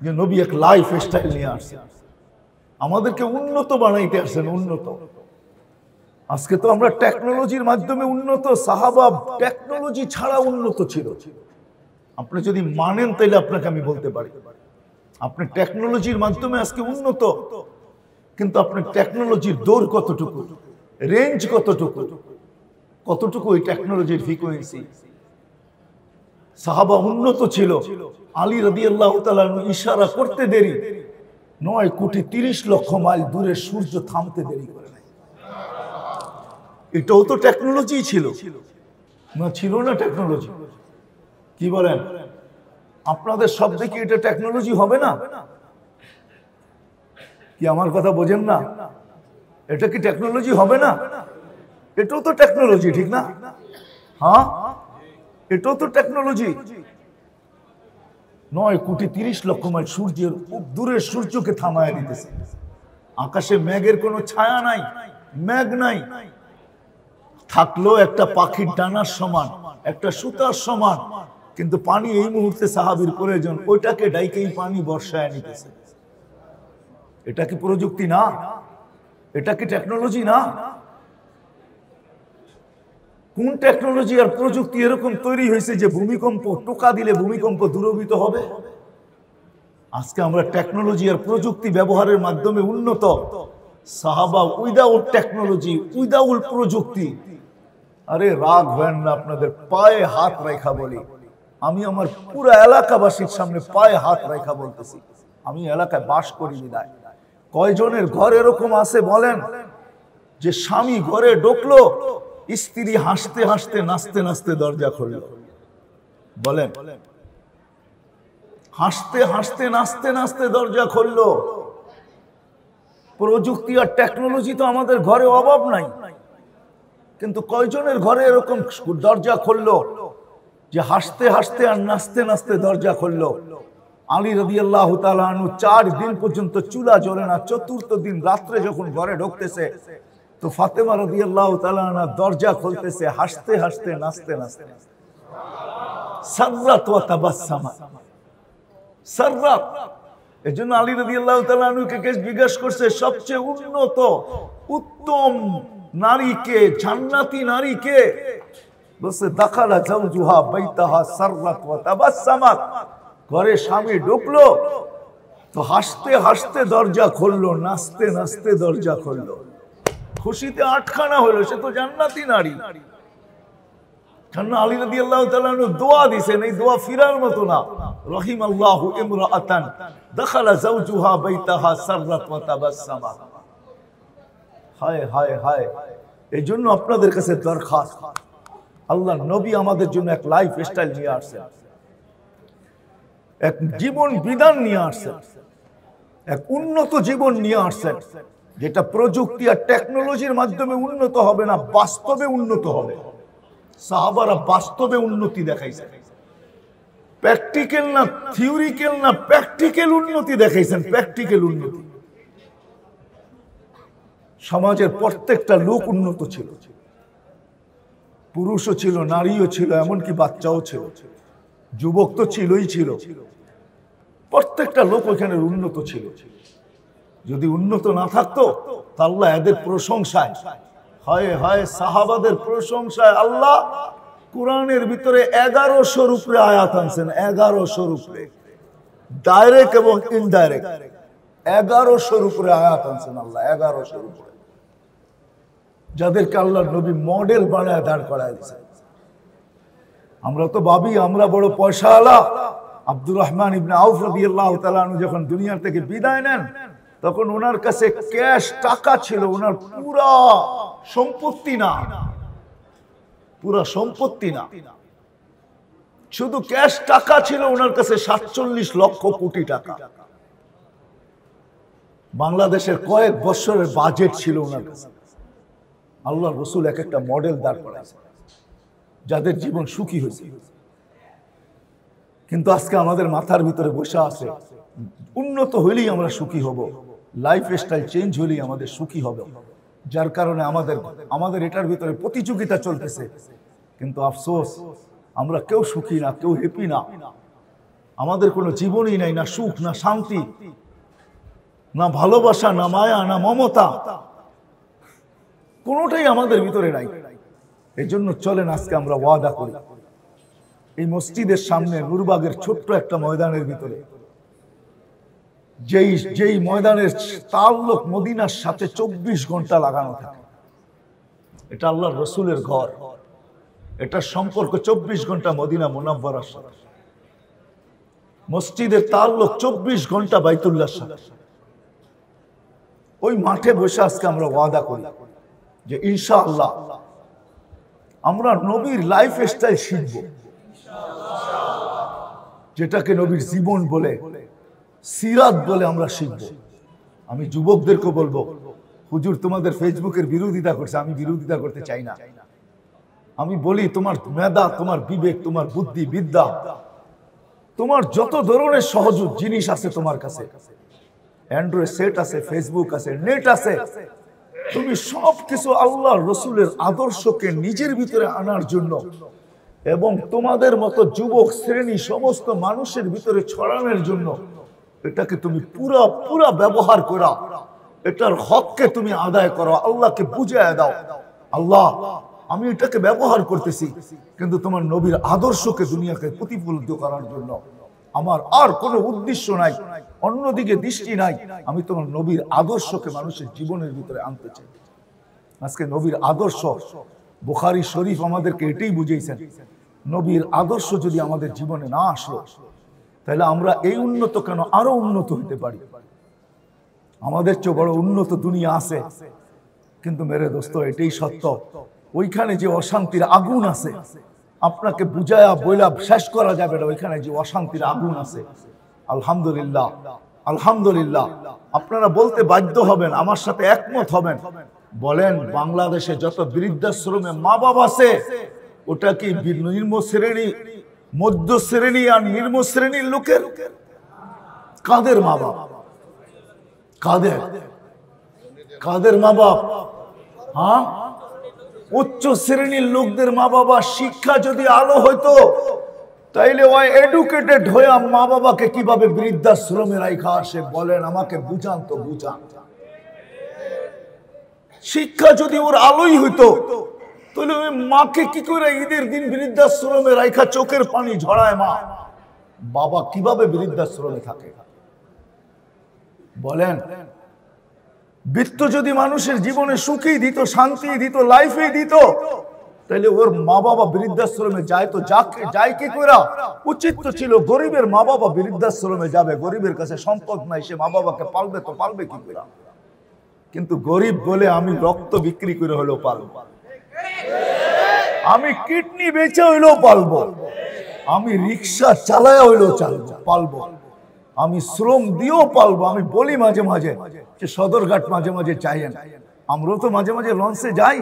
যে নবী এক লাইফ স্টাইল নিয়ে আসছে, আমাদেরকে উন্নত বানাইতে আসছেন। উন্নত, আজকে তো আমরা টেকনোলজির মাধ্যমে উন্নত, সাহাবা টেকনোলজি ছাড়া উন্নত ছিল। আপনি যদি মানেন তাইলে আপনাকে আমি বলতে পারি আপনি টেকনোলজির মাধ্যমে আজকে উন্নত, কিন্তু আপনার টেকনোলজির দৌড় কতটুকু, রেঞ্জ কতটুকু, কতটুকু ওই টেকনোলজির ফ্রিকোয়েন্সি। সাহাবা উন্নত ছিল। আলী রাদিয়াল্লাহু তাআলা ইশারা করতে দেরি, 9,30,00,000 মাইল দূরে সূর্য থামতে দেরি করে নাই। এটাও তো টেকনোলজি ছিল না? ছিল না টেকনোলজি? কি বলেন? আপনাদের সব দেখি এটা টেকনোলজি হবে না? কি আমার কথা বোঝেন না? এটা কি টেকনোলজি হবে না? এটাও তো টেকনোলজি, ঠিক না? হ্যাঁ, এটাও তো টেকনোলজি। 9,30,00,000 মাইল সূর্যের দূরের সূর্যকে থামায় দিতেছে। আকাশে মেঘের কোনো ছায়া নাই, মেঘ নাই, থাকলো একটা পাখির ডানার সমান, একটা সুতার সমান, কিন্তু পানি এই মুহূর্তে সাহাবীর প্রয়োজন, ওইটাকে ডাইকেই পানি বর্ষায় নিতেছে। এটা কি প্রযুক্তি না? এটা কি টেকনোলজি না? কোন টেকনোলজি আর প্রযুক্তি এরকম তৈরি হয়েছে যে ভূমিকম্প টোকা দিলে ভূমিকম্প দূরীভূত হবে? আজকে আমরা টেকনোলজি আর প্রযুক্তি ব্যবহারের মাধ্যমে উন্নত, সাহাবা উইদাউট টেকনোলজি, উইদাউট প্রযুক্তি। আরে রাগ হয় না, আপনাদের পায়ে হাত রেখা বলি, আমি আমার পুরো এলাকাবাসীর সামনে পায়ে হাত রেখা বলতেছি, আমি এলাকায় বাস করি বিদায়। কয়জনের ঘর এরকম আছে বলেন যে স্বামী ঘরে ঢুকলো, স্ত্রী হাসতে হাসতে নাচতে নাচতে দরজা খুলল? বলেন, হাসতে হাসতে নাচতে নাচতে দরজা খুললো। প্রযুক্তি আর টেকনোলজি তো আমাদের ঘরে অভাব নাই, কিন্তু কয়জনের ঘরে এরকম দরজা খুললো যে হাসতে হাসতে আর নাচতে নাচতে দরজা খুললো? আলী রাদিয়াল্লাহু তাআলা আনহু 4 দিন পর্যন্ত চুলা জ্বলে না। চতুর্থ দিন রাত্রে যখন ঘরে ঢুকতেছে তো ফাতেমা রাদিয়াল্লাহু তাআলা আনহা দরজা খুলতেছে হাসতে হাসতে নাচতে নাচতে। সাররাত ওয়া তাবাসসামা, সাররাত। এজন্য আলী রাদিয়াল্লাহু তাআলা আনহুকে জিজ্ঞেস করছে সবচেয়ে উন্নত উত্তম নারী কে, জান্নাতি নারী কে? বলছে দাখালা জাওজুহা বাইতাহা সাররাত ওয়া তাবাসসামাত। ঘরে স্বামী ঢুকলো তো হাসতে হাসতে দরজা খুললো, নাচতে নাচতে দরজা খুললো, খুশিতে আটখানা হলো। সে তো জান্নাতি নারী। কারণ আলী রাদিয়াল্লাহু তাআলা আনহু দোয়া দিয়েছেন, এই দোয়া ফিরার মতো না। রাহিমাল্লাহু ইমরাআতান দাখালা জাওজুহা বাইতাহা সাররাত ওয়া তাবাসসামা। হায় হায় হায়। এই জন্য আপনাদের কাছে দরখাস্ত, আল্লাহর নবী আমাদের জন্য এক লাইফ স্টাইল নিয়ে আসছেন, এক জীবন বিধান নিয়ে আসছেন, এক উন্নত জীবন নিয়ে আসছেন, যেটা প্রযুক্তি আর টেকনোলজির মাধ্যমে উন্নত হবে না, বাস্তবে উন্নত হবে। সাহাবারা বাস্তবে উন্নতি দেখাইছেন, প্র্যাকটিক্যাল না থিওরিক্যাল না, প্র্যাকটিক্যাল উন্নতি দেখাইছেন, প্র্যাকটিক্যাল উন্নতি। সমাজের প্রত্যেকটা লোক উন্নত ছিল, পুরুষও ছিল, নারীও ছিল, এমনকি বাচ্চাও ছিল, যুবক তো ছিলই ছিল। প্রত্যেকটা লোক ওইখানে উন্নত ছিল। যদি উন্নত না থাকতো তা আল্লাহ এদের প্রশংসায়, হায় হায় সাহাবাদের প্রশংসায় আল্লাহ কোরআনের ভিতরে 1100 উপরে আয়াত আনছেন। 1100 উপরে, ডাইরেক্ট এবং ইনডাইরেক্ট 1100 উপরে আয়াত আনছেন আল্লাহ। 1100 উপরে, যাদেরকে আল্লাহর নবী মডেল বানায় দাঁড় করায় দিয়েছেন। আমরা তো ভাবি আমরা বড় পয়সাওয়ালা। আব্দুর রহমান ইবনে আউফ রাদিয়াল্লাহু তাআলা আনহু যখন দুনিয়া থেকে বিদায় নেন তখন ওনার কাছে ক্যাশ টাকা ছিল, ওনার পুরা সম্পত্তি না, পুরা সম্পত্তি না, শুধু ক্যাশ টাকা ছিল ওনার কাছে 47 লক্ষ কোটি টাকা। বাংলাদেশের কয়েক বছরের বাজেট ছিল ওনার কাছে। আল্লাহর রাসূল এক একটা মডেল দাঁড় করাইছে যাদের জীবন সুখী হয়েছে। কিন্তু আজকে আমাদের মাথার ভিতরে বসে আছে উন্নত হইলেই আমরা সুখী হব, লাইফ স্টাইল চেঞ্জ হইলেই আমাদের সুখী হবে। যার কারণে আমাদের এটার ভিতরে প্রতিযোগিতা চলতেছে। কিন্তু আফসোস, আমরা কেউ সুখী না, কেউ হ্যাপি না। আমাদের কোনো জীবনই নাই, না সুখ, না শান্তি, না ভালোবাসা, না মায়া, না মমতা, কোনোটাই আমাদের ভিতরে নাই। এই জন্য চলেন আজকে আমরা ওয়াদা করি, এই মসজিদের সামনে নূরবাগের ছোট্ট একটা ময়দানের ভিতরে, যেই ময়দানের তাল্লুক মদিনার সাথে 24 ঘন্টা লাগানো থাকে। এটা আল্লাহর রাসূলের ঘর, এটার সম্পর্ক 24 ঘন্টা মদিনা মুনাওয়ারার সাথে। মসজিদের তাল্লুক 24 ঘন্টা বাইতুল্লাহর সাথে। ওই মাঠে বসে আজকে আমরা ওয়াদা করি যে ইনশাআল্লাহ আমরা নবীর লাইফ স্টাইল শিখব, যেটাকে নবীর জীবন বলে, সিরাত বলে আমরা শিখব। আমি যুবকদেরকে বলবো, হুজুর তোমাদের ফেসবুকের বিরোধিতা করছে, আমি বিরোধিতা করতে চাই না। আমি বলি তোমার মেধা, তোমার বিবেক, তোমার বুদ্ধি, বিদ্যা, তোমার যত ধরনের সহজ জিনিস আছে তোমার কাছে, অ্যান্ড্রয়েড সেট আছে, ফেসবুক আছে, নেট আছে, তুমি সবকিছু আল্লাহর রাসূলের আদর্শকে নিজের ভিতরে আনার জন্য এবং তোমাদের মতো যুবক শ্রেণী সমস্ত মানুষের ভিতরে ছড়ানোর জন্য এটাকে তুমি পুরা ব্যবহার করো, এটার হককে তুমি আদায় করো, আল্লাহকে বুঝিয়ে দাও, আল্লাহ আমি এটাকে ব্যবহার করতেছি কিন্তু তোমার নবীর আদর্শকে দুনিয়াকে প্রতিফলিত করার জন্য। আমার আর কোনো উদ্দেশ্য নাই, অন্যদিকে দৃষ্টি নাই, আমি তোমার নবীর আদর্শকে মানুষের জীবনের ভিতরে আনতে চাই। আজকে নবীর আদর্শ, বুখারী শরীফ আমাদেরকে এটাই বুঝিয়েছেন, নবীর আদর্শ যদি আমাদের জীবনে না আসলো তাহলে আমরা এই উন্নত কেন আরো উন্নত হতে পারি। আমাদের চেয়ে বড় উন্নত দুনিয়া আছে, কিন্তু মেরে দোস্ত এটাই সত্য, ওইখানে যে অশান্তির আগুন আছে আপনাকে বুঝায়া বইলা শেষ করা যাবে না। ওইখানে যে অশান্তির আগুন আছে, আলহামদুলিল্লাহ আলহামদুলিল্লাহ, আপনারা বলতে বাধ্য হবেন, আমার সাথে একমত হবেন। বলেন বাংলাদেশে যত বৃদ্ধাশ্রমে মা বাবা আছে ওটা কি নিম্ন শ্রেণী, মধ্য শ্রেণী আর নিম্ন শ্রেণীর লোকের? কাদের মা বাপ? কাদের মা বাপ? হ্যাঁ, উচ্চ শ্রেণীর লোকদের মা বাবা। শিক্ষা যদি আলো হইতো তাইলে ওই এডুকেটেড হয়ে মা বাবাকে কিভাবে বৃদ্ধাশ্রমে রাখা আসে বলেন, আমাকে বুঝান তো, বুঝান। শিক্ষা যদি ওর আলোই হইতো তাহলে ওই মাকে কি করে ঈদের দিন বৃদ্ধাশ্রমে রাখা চোখের পানি ঝরায় মা, বাবা কিভাবে বৃদ্ধাশ্রমে থাকে বলেন? বৃত্ত যদি মানুষের জীবনে সুখী দিত, শান্তি দিত, লাইফে দিত, তাহলে ওর মা বাবা বৃদ্ধাশ্রমে যায় তো যায় কি করে? উচিত তো ছিল গরিবের মা বাবা বৃদ্ধাশ্রমে যাবে, গরিবের কাছে সম্পদ নাই, সে মা বাবাকে পালবে তো পালবে কি করে? কিন্তু গরিব বলে আমি রক্ত বিক্রি করে হলেও পালবো, আমি কিডনি বেচে হইলেও পালবো, আমি রিক্সা চালায় হইলেও পালবো, আমি শ্রম দিয়েও পালবো। আমি বলি মাঝে মাঝে যে সদরঘাট মাঝে মাঝে চাইেন, আমরাও তো মাঝে মাঝে লঞ্চে যাই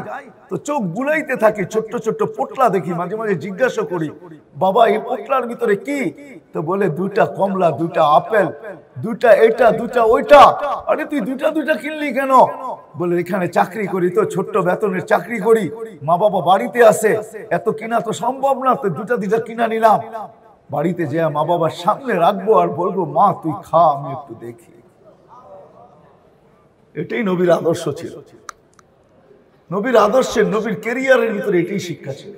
তো চোখ বুলাইতে থাকি, ছোট্ট ছোট্ট পোটলা দেখি, মাঝে মাঝে জিজ্ঞাসা করি, বাবা এই পোটলার ভিতরে কি? তো বলে 2টা কমলা, 2টা আপেল, 2টা এটা, 2টা ওইটা। আরে তুই 2টা কিনলি কেন? বলে এখানে চাকরি করি তো, ছোট্ট বেতনের চাকরি করি, মা বাবা বাড়িতে আসে, এত কিনা তো সম্ভব না, তো 2টা কিনা নিলাম। বাড়িতে যে মা বাবার সামনে রাখবো আর বলবো, মা তুই খা, আমি একটু দেখি। এটাই নবীর আদর্শ ছিল। নবীর আদর্শের, নবীর ক্যারিয়ারের ভিতরে এটাই শিক্ষা ছিল।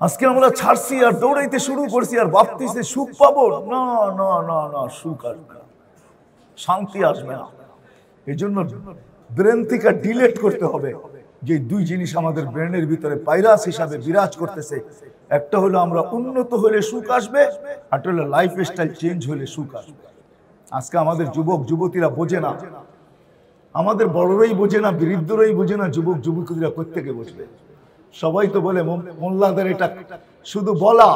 আজকে আমরা ছাড়ছি আর দৌড়াইতে শুরু করছি আর ভাবতেছি সুখ পাবো। না না না না, সুখ আসবে না, শান্তি আসবে না। এই জন্য ব্রেন থেকে ডিলেট করতে হবে যে 2 জিনিস আমাদের ব্রেনের ভিতরে ভাইরাস হিসাবে বিরাজ করতেছে। একটা হলো আমরা উন্নত হলে সুখ আসবে, আর হলো লাইফ স্টাইল চেঞ্জ হলে সুখ আসবে। আজকে আমাদের যুবক যুবতীরা বোঝে না, আমাদের বড়রাই বোঝে না, বৃদ্ধরাই বোঝে না, যুবক যুবতীরা কোত্থেকে বুঝবে? সবাই তো বলে মোল্লাদের এটা শুধু বলা,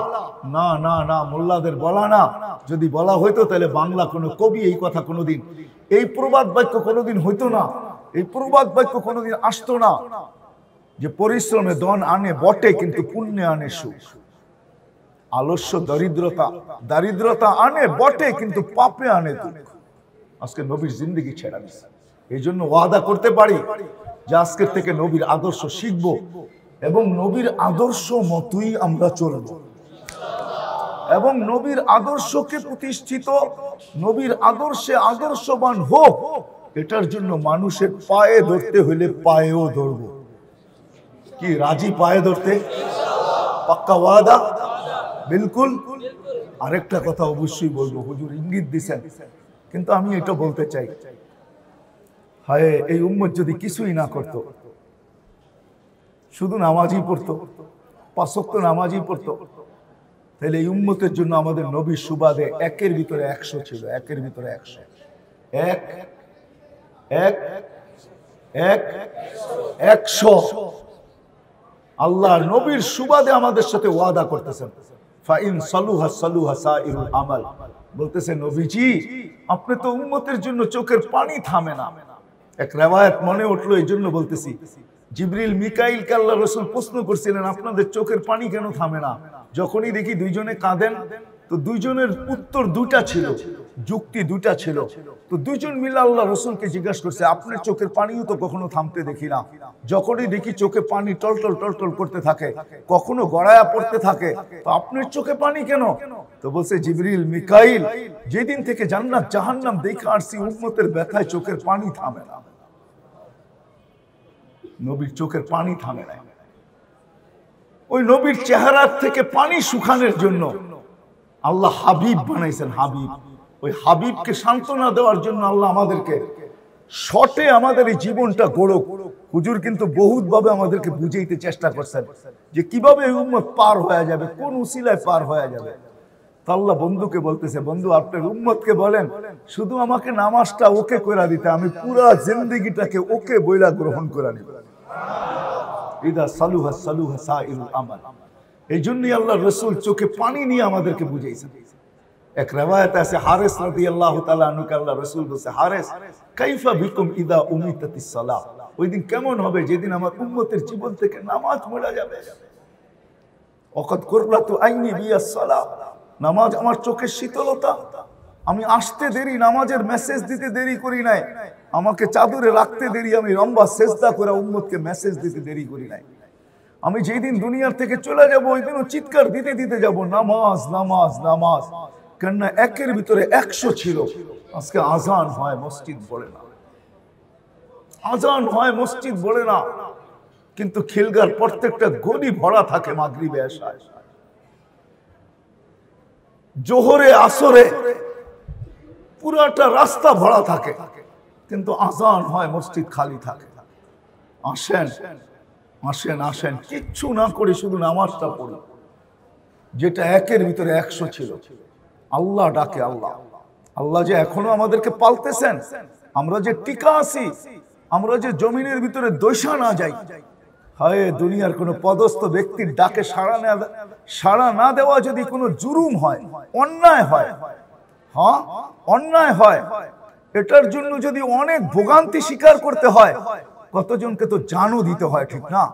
না না না, মোল্লাদের বলা না। যদি বলা হইতো তাহলে বাংলা কোনো কবি এই কথা কোনোদিন, এই প্রবাদ বাক্য কোনোদিন হইতো না, এই প্রবাদ বাক্য কোনোদিন আসতো না যে পরিশ্রমে ধন আনে বটে কিন্তু পুণ্যে আনে সুখ। আলস্য দারিদ্রতা আনে বটে কিন্তু পাপে আনে দুঃখ। আজকে নবীর জিন্দেগি ছেড়া দিছে। এই জন্য ওয়াদা করতে পারি যে আজকের থেকে নবীর আদর্শ শিখব এবং নবীর আদর্শ মতোই আমরা চলব এবং নবীর আদর্শকে প্রতিষ্ঠিত, নবীর আদর্শে আদর্শবান হোক, এটার জন্য মানুষের পায়ে ধরতে হলে পায়েও ধরব। কি রাজি পায়ে ধরতে? পাক্কা ওয়াদা? বিলকুল। আরেকটা কথা অবশ্যই বলবো, হুজুর ইঙ্গিত দিছেন, কিন্তু আমি এটা বলতে চাই, হায় এই উম্মত যদি কিছুই না করত, শুধু নামাজই পড়তো, 5 ওয়াক্ত নামাজই পড়তো, তাহলে এই উম্মতের জন্য আমাদের নবীর সুবাদে 1-এর ভিতরে 100 ছিল। 1-এর ভিতরে 100, 100 আল্লাহ নবীর সুবাদে আমাদের সাথে ওয়াদা করতেছেন। ফাইন সালুহা সালুহা সাইরুল আমাল, বলতেছে নবীজি আপনি তো উম্মতের জন্য চোখের পানি থামে না। এক রিওয়ায়াত মনে উঠলো, এই জন্য বলতেছি, জিবরিল মিকাইলকে আল্লাহ রাসূল প্রশ্ন করছিলেন, আপনাদের চোখের পানি কেন থামে না? যখনই দেখি 2 জনে কাঁদেন, তো 2 জনের উত্তর 2টা ছিল, যুক্তি 2টা ছিল। তো 2 জন মিলে আল্লাহ রাসূলকে জিজ্ঞাসা করছে, আপনার চোখের পানিও তো কখনো থামতে দেখি না, যখনই দেখি চোখে পানি টলটল টলটল করতে থাকে, কখনো গড়ায়া পড়তে থাকে, তো আপনার চোখে পানি কেন? তো বলছে জিবরিল মিকাইল, যেদিন থেকে জান্নাত জাহান্নাম দেখে আসছি, উম্মতের ব্যথায় চোখের পানি থামে না। নবীর চোখের পানি থামে না। ওই নবীর চেহারা থেকে পানি শুকানোর জন্য আল্লাহ হাবিব বানাইছেন। হাবিব, ওই হাবিবকে সান্ত্বনা দেওয়ার জন্য আল্লাহ আমাদেরকে শর্টে আমাদের এই জীবনটা গড়ুক। হুজুর কিন্তু বহুত ভাবে আমাদেরকে বুঝাইতে চেষ্টা করছেন যে কিভাবে এই উম্মত পার হয়ে যাবে, কোন উসিলায় পার হয়ে যাবে। আল্লাহ বন্ধুকে বলতেছে, বন্ধু আপনার উম্মতকে বলেন শুধু আমাকে নামাজটা ওকে করে দিতে, আমি পুরা জিন্দেগিটাকে ওকে বইলা গ্রহণ করে নিব। ইদা সালুহা সালুহা সাইরুল আমাল। এই জন্যই আল্লাহ রাসূল চোখে পানি নিয়ে আমাদেরকে বুঝাইছেন। এক রিওয়ায়াত আছে, হারিস রাদিয়াল্লাহু তাআলা আনহু আল্লাহ রাসূল বলেছে, হারিস কাইফা বিকুম ইদা উমিতাতিস সালাহ, ওই দিন কেমন হবে যেদিন আমার উম্মতের জীবন থেকে নামাজ মুড়া যাবে। ওয়াকাদ কুররাতু আইনি বিয়াস সালাহ, নামাজ আমার চোখের শীতলতা। আমি আসতে দেরি, নামাজের মেসেজ দিতে দেরি করি নাই। আমাকে চাদরে রাখতে দেরি, আমি লম্বা সেজদা করে উম্মতকে মেসেজ দিতে দেরি করি নাই। আমি যেই দিন দুনিয়ার থেকে চলে যাব ওই দিনও চিৎকার দিতে দিতে যাব, নামাজ নামাজ নামাজ। কেননা একের ভিতরে 100 ছিল। আজকে আজান হয়, মসজিদ পড়ে না। আজান হয়, মসজিদ পড়ে না। কিন্তু খিলগার প্রত্যেকটা গলি ভরা থাকে মাগরিবে এশায়। জোহরে আসরে পুরাটা রাস্তা ভরা থাকে, কিন্তু আজান হয়, মসজিদ খালি থাকে। আসেন আসেন আসেন, কিচ্ছু না করে শুধু নামাজটা পড়ি, যেটা একের ভিতরে 100 ছিল। আল্লাহ ডাকে, আল্লাহ আল্লাহ যে এখনো আমাদেরকে পালতেছেন। আমরা যে টিকা আছি, আমরা যে জমিনের ভিতরে দৈশা না যাই। হয় দুনিয়ার কোনো পদস্থ ব্যক্তির ডাকে সাড়া না দেওয়া যদি কোনো জুলুম হয়, অন্যায় হয়, হ্যাঁ অন্যায় হয়, এটার জন্য যদি অনেক ভোগান্তি স্বীকার করতে হয়, কতজনকে তো জানও দিতে হয়, ঠিক না?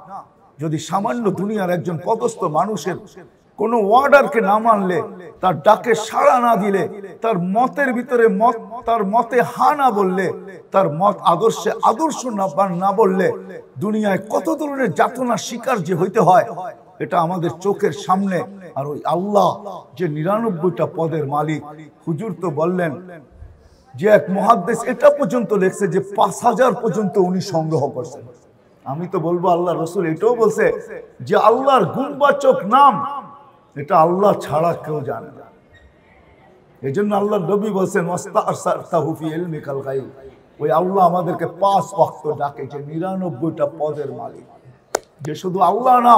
যদি সামান্য দুনিয়ার একজন পদস্থ মানুষের কোন অর্ডারকে না মানলে, তার ডাকে সাড়া না দিলে, তার মতের ভিতরে তার মতে হা না বললে, তার মত আদর্শে আদর্শ না বললে দুনিয়ায় কত ধরনের যাতনার শিকার যে হইতে হয়, এটা আমাদের চোখের সামনে। আর ওই আল্লাহ যে 99টা পদের মালিক, হুজুর তো বললেন যে এক মুহাদ্দিস এটা পর্যন্ত লেখছে যে 5000 পর্যন্ত উনি সংগ্রহ করছেন। আমি তো বলবো আল্লাহ রসুল এটাও বলছে যে আল্লাহর গুণবাচক নাম এটা আল্লাহ ছাড়া কেউ জানে না। এই জন্য আল্লাহ নবী বলছেন ওয়াস্তারসাহু ফি ইলমিকাল গায়ব, ওই আল্লাহ আমাদেরকে 5 ওয়াক্ত ডাকে, যে 99টা পদের মালিক, যে শুধু আল্লাহ না,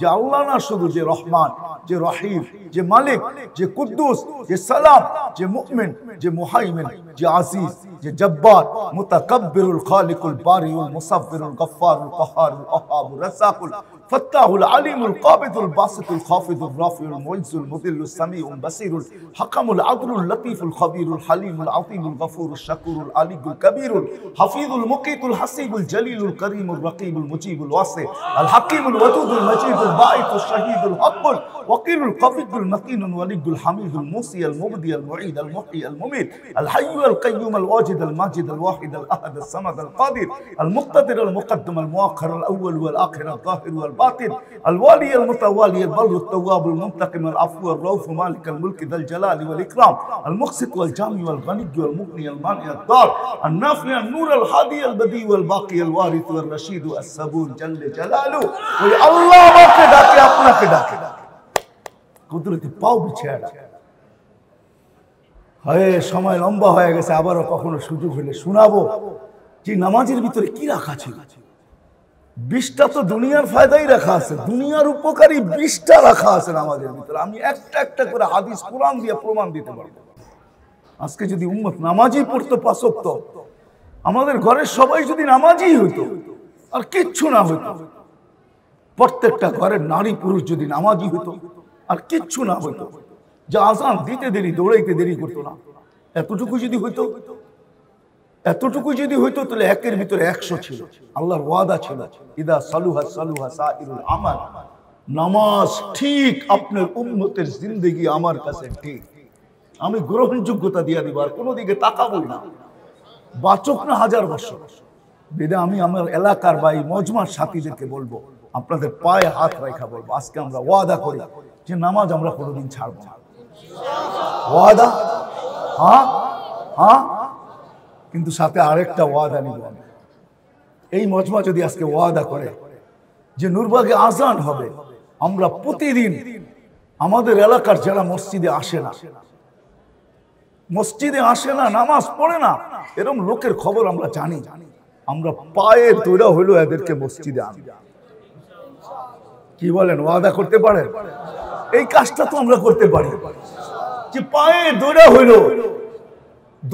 যে আল্লাহ না শুধু, যে রহমান, যে রহিম, যে মালিক, যে কুদ্দুস, যে সালাম, যে মুমিন, যে মুহাইমিন, যে আজিজ, যে জব্বার, মুতাকাব্বিরুল খালিকুল বারিউল মুসাব্বিরুল গফফারুল কাহ্হারুল ওয়াহাবুর রাজ্জাকুল ফাত্তাহুল আলিমুল কাবিদুল বাসিতুল খাফিদুর রাফিউল মুইজ্জুল মুদিল্লুস সামিউল বাসিরুল হাকামুল আদলুল লতীফুল খবীরুল হালিমুল আযীমুল গফুরুশ শাকুরুল আলিয়ুল কবীরুল হাফিজুল মুকিতুল হাসিবুল জলিলুল করিমুল রকিবুল মুজিবুল ওয়াসি আল হাকিমুল ওয়াদুদুল মজিদুল বাঈতুশ শাহীদুল হকুল ওয়াকিলুল কফিদুল মকিনুল ওয়ালিদুল হামিদুল মুসিয়াল মুবদিয়াল মুঈদ আল মুহয়ি আল মুমিত আল হাইয়্যু আল কাইয়্যুম আল ওয়াজিদ আল মাজিদ আল ওয়াহিদ আল আহাদ আল সামাদ আল কাদির আল মুক্তাদির আল মুকদ্দম আল মুআখখার আল আউয়াল ওয়াল আখির আল যাহির ওয়াল বাতিন الوالي المتوالي البر التواب المنتقم العفو الرؤوف مالك الملك ذا الجلال والإكرام المقسط والجامع والغني والمغني المانع الضار النافع النور الهادي البديع والباقي الوارث والرشيد الصبور جل جلاله الله আমাকে ডাকে আপনাকে ডাকে কুদরতি পাও বিছিয়ে ডাকে হয় সময় লম্বা হয়ে গেছে আবারো কখনো সুযোগ হলে শোনাবো যে নামাজের ভিতরে কি রাখা ছিল 20টা তো দুনিয়ার ফায়দাই রাখা আছে দুনিয়ার উপকারী 20টা রাখা আছে নামাজের ভিতরে আমি একটা একটা করে হাদিস কোরআন দিয়ে প্রমাণ দিতে পারবো আজকে যদি উম্মত নামাজই পড়তো 5 ওয়াক্ত আমাদের ঘরের সবাই যদি নামাজই হইতো আর কিচ্ছু না হইতো প্রত্যেকটা ঘরের নারী পুরুষ যদি নামাজই হইতো আর কিচ্ছু না হইতো যে আযান দিতে দেরি দৌড়াইতে দেরি করতো না এতটুকু যদি হইতো তাহলে একের ভিতরে 100 ছিল আল্লাহর ওয়াদা ছিল ইদা সালুহা সাইরুল আমাল নামাজ ঠিক আপনার উম্মতের জিন্দেগি আমার কাছে ঠিক আমি গ্রহণযোগ্যতা দিয়ে দিব আর কোনো দিকে তাকাবই না বাচক না 1000 বছর বেদা আমি আমার এলাকার ভাই মজমার সাথীদেরকে বলবো আপনাদের পায়ে হাত রাখা বলবো আজকে আমরা ওয়াদা করি যে নামাজ আমরা কোনোদিন ছাড়বো না ওয়াদা হ্যাঁ কিন্তু সাথে আরেকটা ওয়াদা নিব এই মজমা যদি আজকে ওয়াদা করে যে নূরবাগে আযান হবে আমরা প্রতিদিন আমাদের এলাকার যারা মসজিদে আসে না নামাজ পড়ে না এরকম লোকের খবর আমরা জানি আমরা পায়ে দৌড়া হইলো এদেরকে মসজিদে আনব কি বলেন ওয়াদা করতে পারেন এই কাজটা তো আমরা করতে পারি যে পায়ে দৌড়া হইলো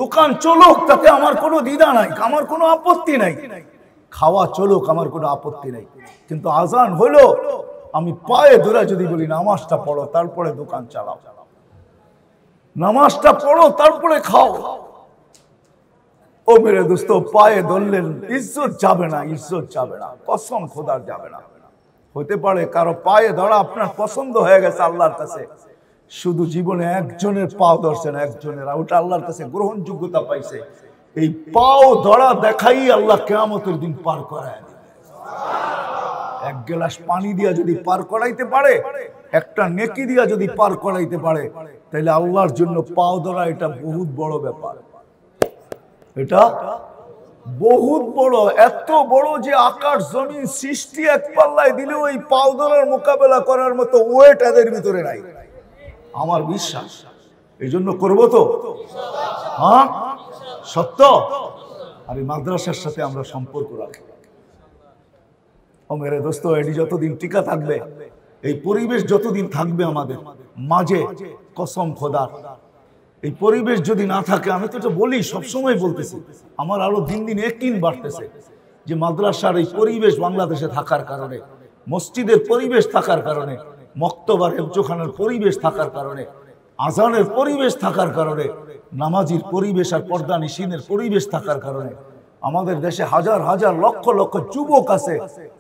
দোকান চলুক তাতে আমার কোনো দ্বিধা নাই আমার কোনো আপত্তি নাই খাওয়া চলুক আমার কোনো আপত্তি নাই কিন্তু আযান হলো আমি পায়ে ধরে যদি বলি নামাজটা পড়ো তারপরে দোকান চালাও নামাজটা পড়ো তারপরে খাও ও মেরে দোস্ত পায়ে ধরলেন ইজ্জত যাবে না কসম খোদার যাবে না হতে পারে কারো পায়ে ধরা আপনার পছন্দ হয়ে গেছে আল্লাহর কাছে শুধু জীবনে একজনের পাও ধরছেন, একজনের, ওটা আল্লাহর কাছে গ্রহণযোগ্যতা পাইছে। এই পাও ধরা দেখাই আল্লাহ কিয়ামতের দিন পার করায় দিবে। এক গ্লাস পানি দিয়া যদি পার করাইতে পারে, একটা নেকি দিয়া যদি পার করাইতে পারে, তাহলে আল্লাহর জন্য পাও ধরা এটা বহুত বড় ব্যাপার। এটা বহুত বড়, এত বড় যে আকাশ জমিন সৃষ্টি এক পাল্লায় দিলেও এই পাও ধরার মোকাবেলা করার মতো ওয়েট এদের ভিতরে নাই, আমার বিশ্বাস। এই জন্য করবো তো, হ্যাঁ সত্য। আর এই মাদ্রাসার সাথে আমরা সম্পর্ক রাখি। ও মেরে দোস্ত, এটি যতদিন টিকা থাকবে, এই পরিবেশ যতদিন থাকবে আমাদের মাঝে, কসম খোদার, এই পরিবেশ যদি না থাকে, আমি তো এটা বলি, সবসময় বলতেছি, আমার আরো দিন দিন একদিন বাড়তেছে যে মাদ্রাসার এই পরিবেশ বাংলাদেশে থাকার কারণে, মসজিদের পরিবেশ থাকার কারণে, মক্তবার হেফজোখানার পরিবেশ থাকার কারণে, আজানের পরিবেশ থাকার কারণে, নামাজির পরিবেশ আর পর্দা নিশিনের পরিবেশ থাকার কারণে আমাদের দেশে হাজার হাজার লক্ষ লক্ষ যুবক আছে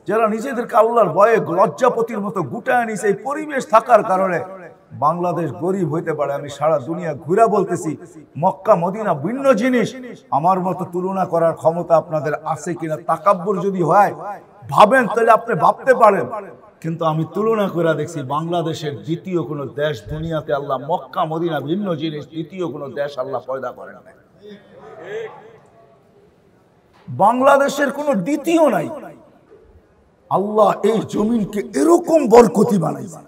যারা নিজেদেরকে আল্লাহর ভয়ে লজ্জাপতির মতো গুটায় নিছে। এই পরিবেশ থাকার কারণে বাংলাদেশ গরিব হইতে পারে। আমি সারা দুনিয়া ঘুরা বলতেছি, মক্কা মদিনা ভিন্ন জিনিস। আমার মতো তুলনা করার ক্ষমতা আপনাদের আছে কিনা, তাকাব্বুর যদি হয় ভাবেন তাহলে আপনি ভাবতে পারেন, কিন্তু আমি তুলনা করে দেখছি বাংলাদেশের দ্বিতীয় কোনো দেশ দুনিয়াতে আল্লাহ, মক্কা মদিনা ভিন্ন জিনিস, দ্বিতীয় কোনো দেশ আল্লাহ পয়দা করেন না। বাংলাদেশের কোনো দ্বিতীয় নাই। আল্লাহ এই জমিনকে এরকম বরকতি বানাইছে,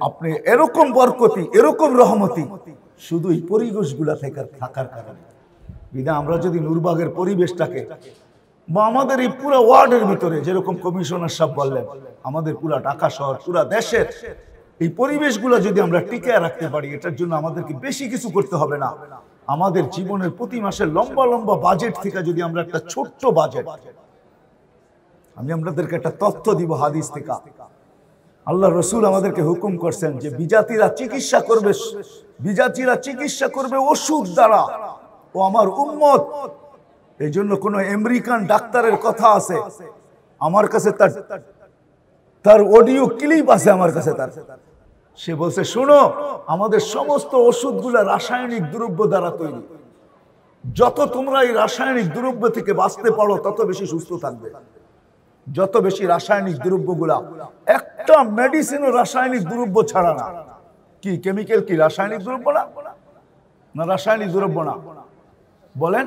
আপনি এরকম বরকতি, এরকম রহমতি শুধু এই পরিবেশগুলা থাকার কারণে। বিনা আমরা যদি নূরবাগের পরিবেশটাকে বা আমাদের এই পুরো ওয়ার্ডের ভিতরে, যেরকম কমিশনার সাহেব বললেন, আমাদের পুরো ঢাকা শহর, পুরো দেশের এই পরিবেশগুলো যদি আমরা টিকিয়ে রাখতে পারি, এটার জন্য আমাদেরকে বেশি কিছু করতে হবে না। আমাদের জীবনের প্রতি মাসে লম্বা লম্বা বাজেট থেকে যদি আমরা একটা ছোট্ট বাজেট, আমি আপনাদেরকে একটা তথ্য দিব হাদিস থেকে। আল্লাহ রসুল আমাদেরকে হুকুম করছেন যে বিজাতিরা চিকিৎসা করবে ওষুধ দ্বারা, ও আমার উম্মত। এই জন্য কোন আমেরিকান ডাক্তারের কথা আছে আমার কাছে, তার অডিও ক্লিপ আছে আমার কাছে, সে বলছে, শোনো, আমাদের সমস্ত ওষুধগুলা রাসায়নিক দ্রব্য দ্বারা তৈরি। যত তোমরা এই রাসায়নিক দ্রব্য থেকে বাঁচতে পারো তত বেশি সুস্থ থাকবে। যত বেশি রাসায়নিক দ্রব্যগুলা, একটা মেডিসিন ও রাসায়নিক দ্রব্য ছাড়া না। কি কেমিক্যাল, কি রাসায়নিক দ্রব্য না? না রাসায়নিক দ্রব্য না, বলেন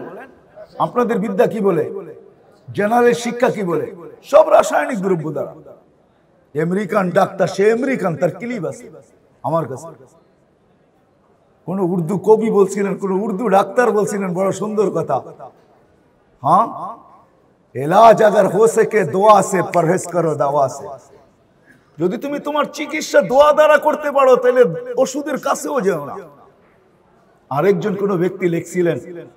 আপনাদের বিদ্যা কি বলে, জেনারেল শিক্ষা কি বলে? সব রাসায়নিক দ্রব্য দ্বারা। আমেরিকান ডাক্তার, সে আমেরিকান, তার ক্লিপ আছে আমার কাছে। কোন উর্দু কবি বলছিলেন, কোন উর্দু ডাক্তার বলছিলেন, বড় সুন্দর কথা, হ্যাঁ, ইলাজ আগার হো সকে দোয়া সে, পরহেজ করো দাওয়া সে। যদি তুমি তোমার চিকিৎসা দোয়া দ্বারা করতে পারো তাহলে ওষুধের কাছেও যেও না। আরেকজন কোন ব্যক্তি লিখছিলেন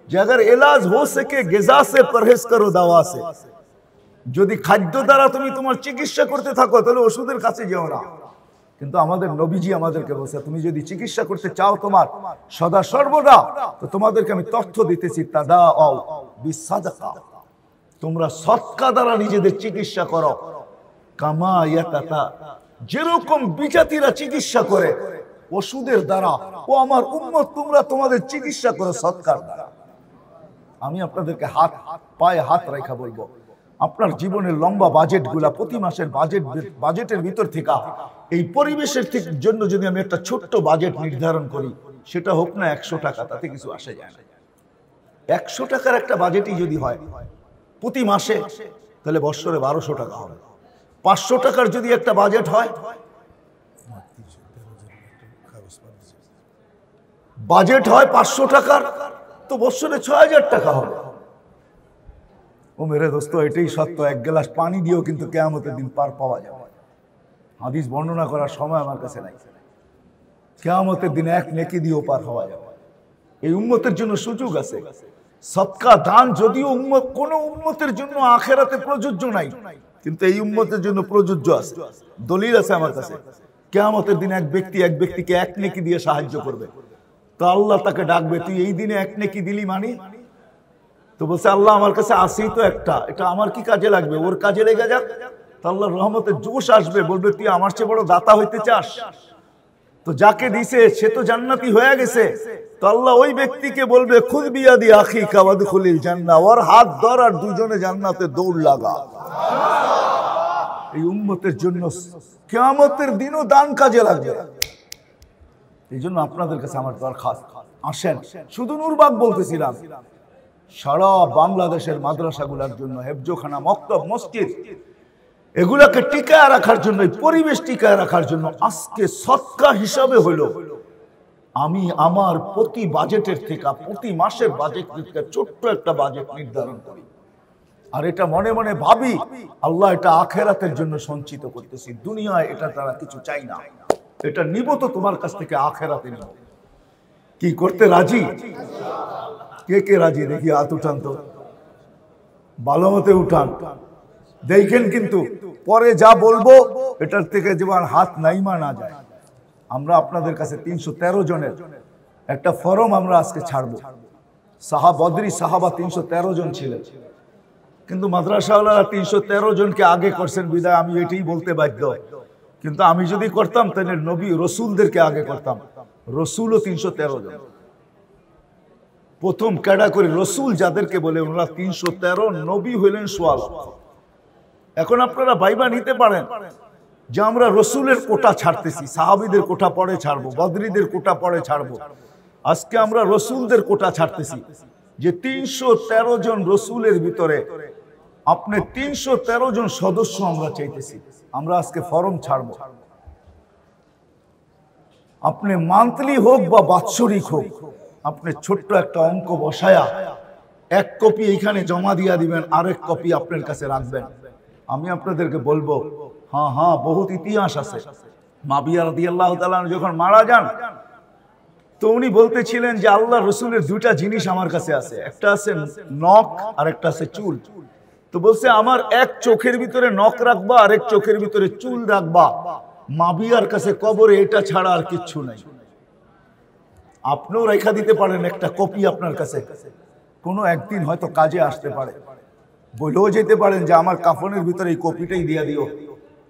যে আগার ইলাজ হো সকে গিজা সে, পরহেজ করো দাওয়া সে। যদি খাদ্য দ্বারা তুমি তোমার চিকিৎসা করতে থাকো তাহলে ওষুধের কাছে যেও না। কিন্তু আমাদের নবীজি আমাদেরকে বলছে, তুমি যদি চিকিৎসা করতে চাও তোমার সদা সর্বদা, তো তোমাদেরকে আমি তথ্য দিতেছি, তাদাউ বিসাদাকা, তোমরা সদকা দ্বারা নিজেদের চিকিৎসা করো। কামা ইয়াতাতা, যেরকম বিজাতিরা চিকিৎসা করে ওষুধের দ্বারা, ও আমার উম্মত তোমরা তোমাদের চিকিৎসা করো সদকার দ্বারা। আমি আপনাদেরকে পায়ে হাত রেখা বলবো, আপনার জীবনের লম্বা বাজেটগুলা, প্রতি মাসের বাজেটের ভিতর থেকে এই পরিবেশের জন্য যদি আমি একটা ছোট্ট বাজেট নির্ধারণ করি, সেটা হোক না 100 টাকা, তাতে কিছু আসে যায় না। 100 টাকার একটা বাজেটই যদি হয় প্রতি মাসে, তাহলে বৎসরে 1200 টাকা হবে। 500 টাকার যদি একটা বাজেট হয়, বাজেট হয় 500 টাকার, তো বৎসরে 6000 টাকা হবে। ও মেরে দোস্ত, এটাই সত্য। এক গ্লাস পানি দিয়েও কিন্তু কিয়ামতের দিন পার পাওয়া যাবে। হাদিস বর্ণনা করার সময় আমার কাছে নাই। কিয়ামতের দিন এক নেকি দিয়েও পার হওয়া যাবে। এই উম্মতের জন্য সুযোগ আছে। সদকা দান যদিও কোন উম্মতের জন্য আখেরাতে প্রযোজ্য নাই, কিন্তু এই উম্মতের জন্য প্রযোজ্য আছে। দলিল আছে আমার কাছে। কিয়ামতের দিন এক ব্যক্তিকে এক নেকি দিয়ে সাহায্য করবে, তো আল্লাহ তাকে ডাকবে, তুই এই দিনে এক নেকি দিলি মানে? তো বলছে, আল্লাহ আমার কাছে আসেই তো একটা, এটা আমার কি কাজে লাগবে? ওর কাজে লেগে যাক। তো আল্লাহর রহমতের জোশ আসবে, বলবে তুই আমার চেয়ে বড় দাতা হইতে চাস? তো যাকে দিছে সে তো জান্নাতি হয়ে গেছে। তো আল্লাহ ওই ব্যক্তিকে বলবে খুদ বিয়াদি আখিকা ওয়াদখুলিল জান্নাহ, ওর হাত ধর আর দুজনে জান্নাতে দৌড় লাগা। এই উম্মতের জন্য কিয়ামতের দিনও দান কাজে লাগবে। এই জন্য আপনাদের কাছে আমার দরখাস্ত, আসেন। শুধু নূরবাগ বলতেছিলাম, সারা বাংলাদেশের মাদ্রাসাগুলোর জন্য, হেফজোখানা, মক্তব, মসজিদ, এগুলাকে টিকায় রাখার জন্য, পরিবেশ টিকায় রাখার জন্য আজকে সদকা হিসাবে হলো আমি আমার প্রতি বাজেটের থেকে, প্রতি মাসের বাজেট থেকে ছোট্ট একটা বাজেট নির্ধারণ করি। আর এটা মনে মনে ভাবি আল্লাহ এটা আখেরাতের জন্য সঞ্চিত করতেছি, দুনিয়ায় এটা তারা কিছু চাই না, এটা নিব তো তোমার কাছ থেকে আখেরাতে নিব। কি করতে রাজি? কে কে রাজি? দেখি হাত উঠান তো, ভালো মতে উঠান, দেখেন। কিন্তু পরে যা বলবো এটার থেকে যেমন হাত নাইমা না যায়। আমরা আপনাদের কাছে 313 জনের একটা ফরম আমরা আজকে ছাড়বো। বদরি সাহাবা 313 জন ছিলেন, কিন্তু মাদ্রাসাওয়ালারা 313 জনকে আগে করছেন বিদায় আমি এটাই বলতে বাধ্য। কিন্তু আমি যদি করতাম তাহলে নবী রসুলদেরকে আগে করতাম। রসুলও 313 জন, প্রথম ক্যাটাগরি রসুল যাদেরকে বলে ওনারা 313, নবী হইলেন 1.25 লক্ষ। এখন আপনারা ভাইবা নিতে পারেন যে আমরা রসুলের কোটা ছাড়তেছি, সাহাবীদের কোটা পরে ছাড়বো, বদরিদের কোটা পরে ছাড়বো। আজকে আমরা রসুলদের কোটা ছাড়তেছি, যে 313 জন রসুলের ভিতরে আপনি 313 জন সদস্য আমরা চাইতেছি। আমরা আজকে ফরম ছাড়বো। আপনি মান্থলি হোক বা বাৎসরিক হোক, আপনি ছোট্ট একটা অঙ্ক বসায়া 1 কপি এইখানে জমা দিয়া দিবেন, আরেক কপি আপনার কাছে রাখবেন। আমি আপনাদেরকে বলবো, হ্যাঁ হ্যাঁ বহুত ইতিহাস আছে। মাবিয়া রাদিয়াল্লাহু তাআলা যখন মারা যান, তো উনি বলতেছিলেন যে আল্লাহ রসুলের 2টা জিনিস আমার কাছে আছে, একটা আছে নখ আর একটা আছে চুল। তো বলছে আমার এক চোখের ভিতরে নখ রাখবা, আরেক চোখের ভিতরে চুল রাখবা। মাবিয়ার কাছে কবরে এটা ছাড়া আর কিচ্ছু নাই। আপনিও রেখা দিতে পারেন একটা কপি আপনার কাছে, কোনো একদিন হয়তো কাজে আসতে পারে। বলেও যেতে পারেন যে আমার কাফনের ভিতরে এই কপিটাই দিয়ে দিও,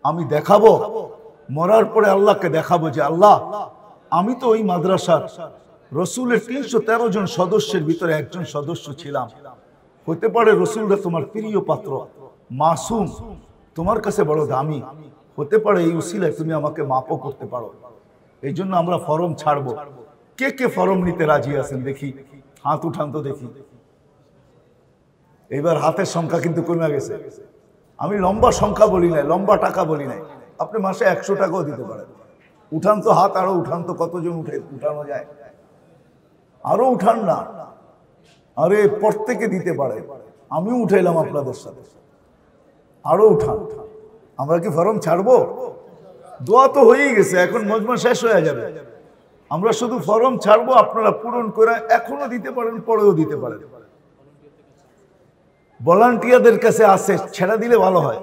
আমি দেখাবো মরার পরে আল্লাহকে দেখাবো যে আল্লাহ আমি তো ওই মাদ্রাসার রসুলের 313 জন সদস্যের ভিতরে একজন সদস্য ছিলাম। হতে পারে রসুলরা তোমার প্রিয় পাত্র, মাসুম, তোমার কাছে বড় দামি, হতে পারে এই উসিলায় তুমি আমাকে মাপও করতে পারো। এই জন্য আমরা ফরম ছাড়বো। কে কে ফরম নিতে রাজি আছেন দেখি, হাত উঠান তো দেখি। এবার হাতের সংখ্যা কিন্তু কমে গেছে। আমি লম্বা সংখ্যা বলি নাই, লম্বা টাকা বলি নাই। আপনি মাসে 100 টাকাও দিতে পারেন। উঠান তো হাত, আরো উঠান তো, কতজন উঠানো যায়? আরো উঠান না, আরে প্রত্যেকে দিতে পারে। আমিও উঠাইলাম আপনাদের সাথে, আরো উঠান। আমরা কি ফরম ছাড়বো? দোয়া তো হয়েই গেছে, এখন মজমা শেষ হয়ে যাবে। আমরা শুধু ফরম ছাড়বো, আপনারা পূরণ করে এখনো দিতে পারেন, পরেও দিতে পারেন। ভলান্টিয়ারদের কাছে আছে, ছেড়ে দিলে ভালো হয়।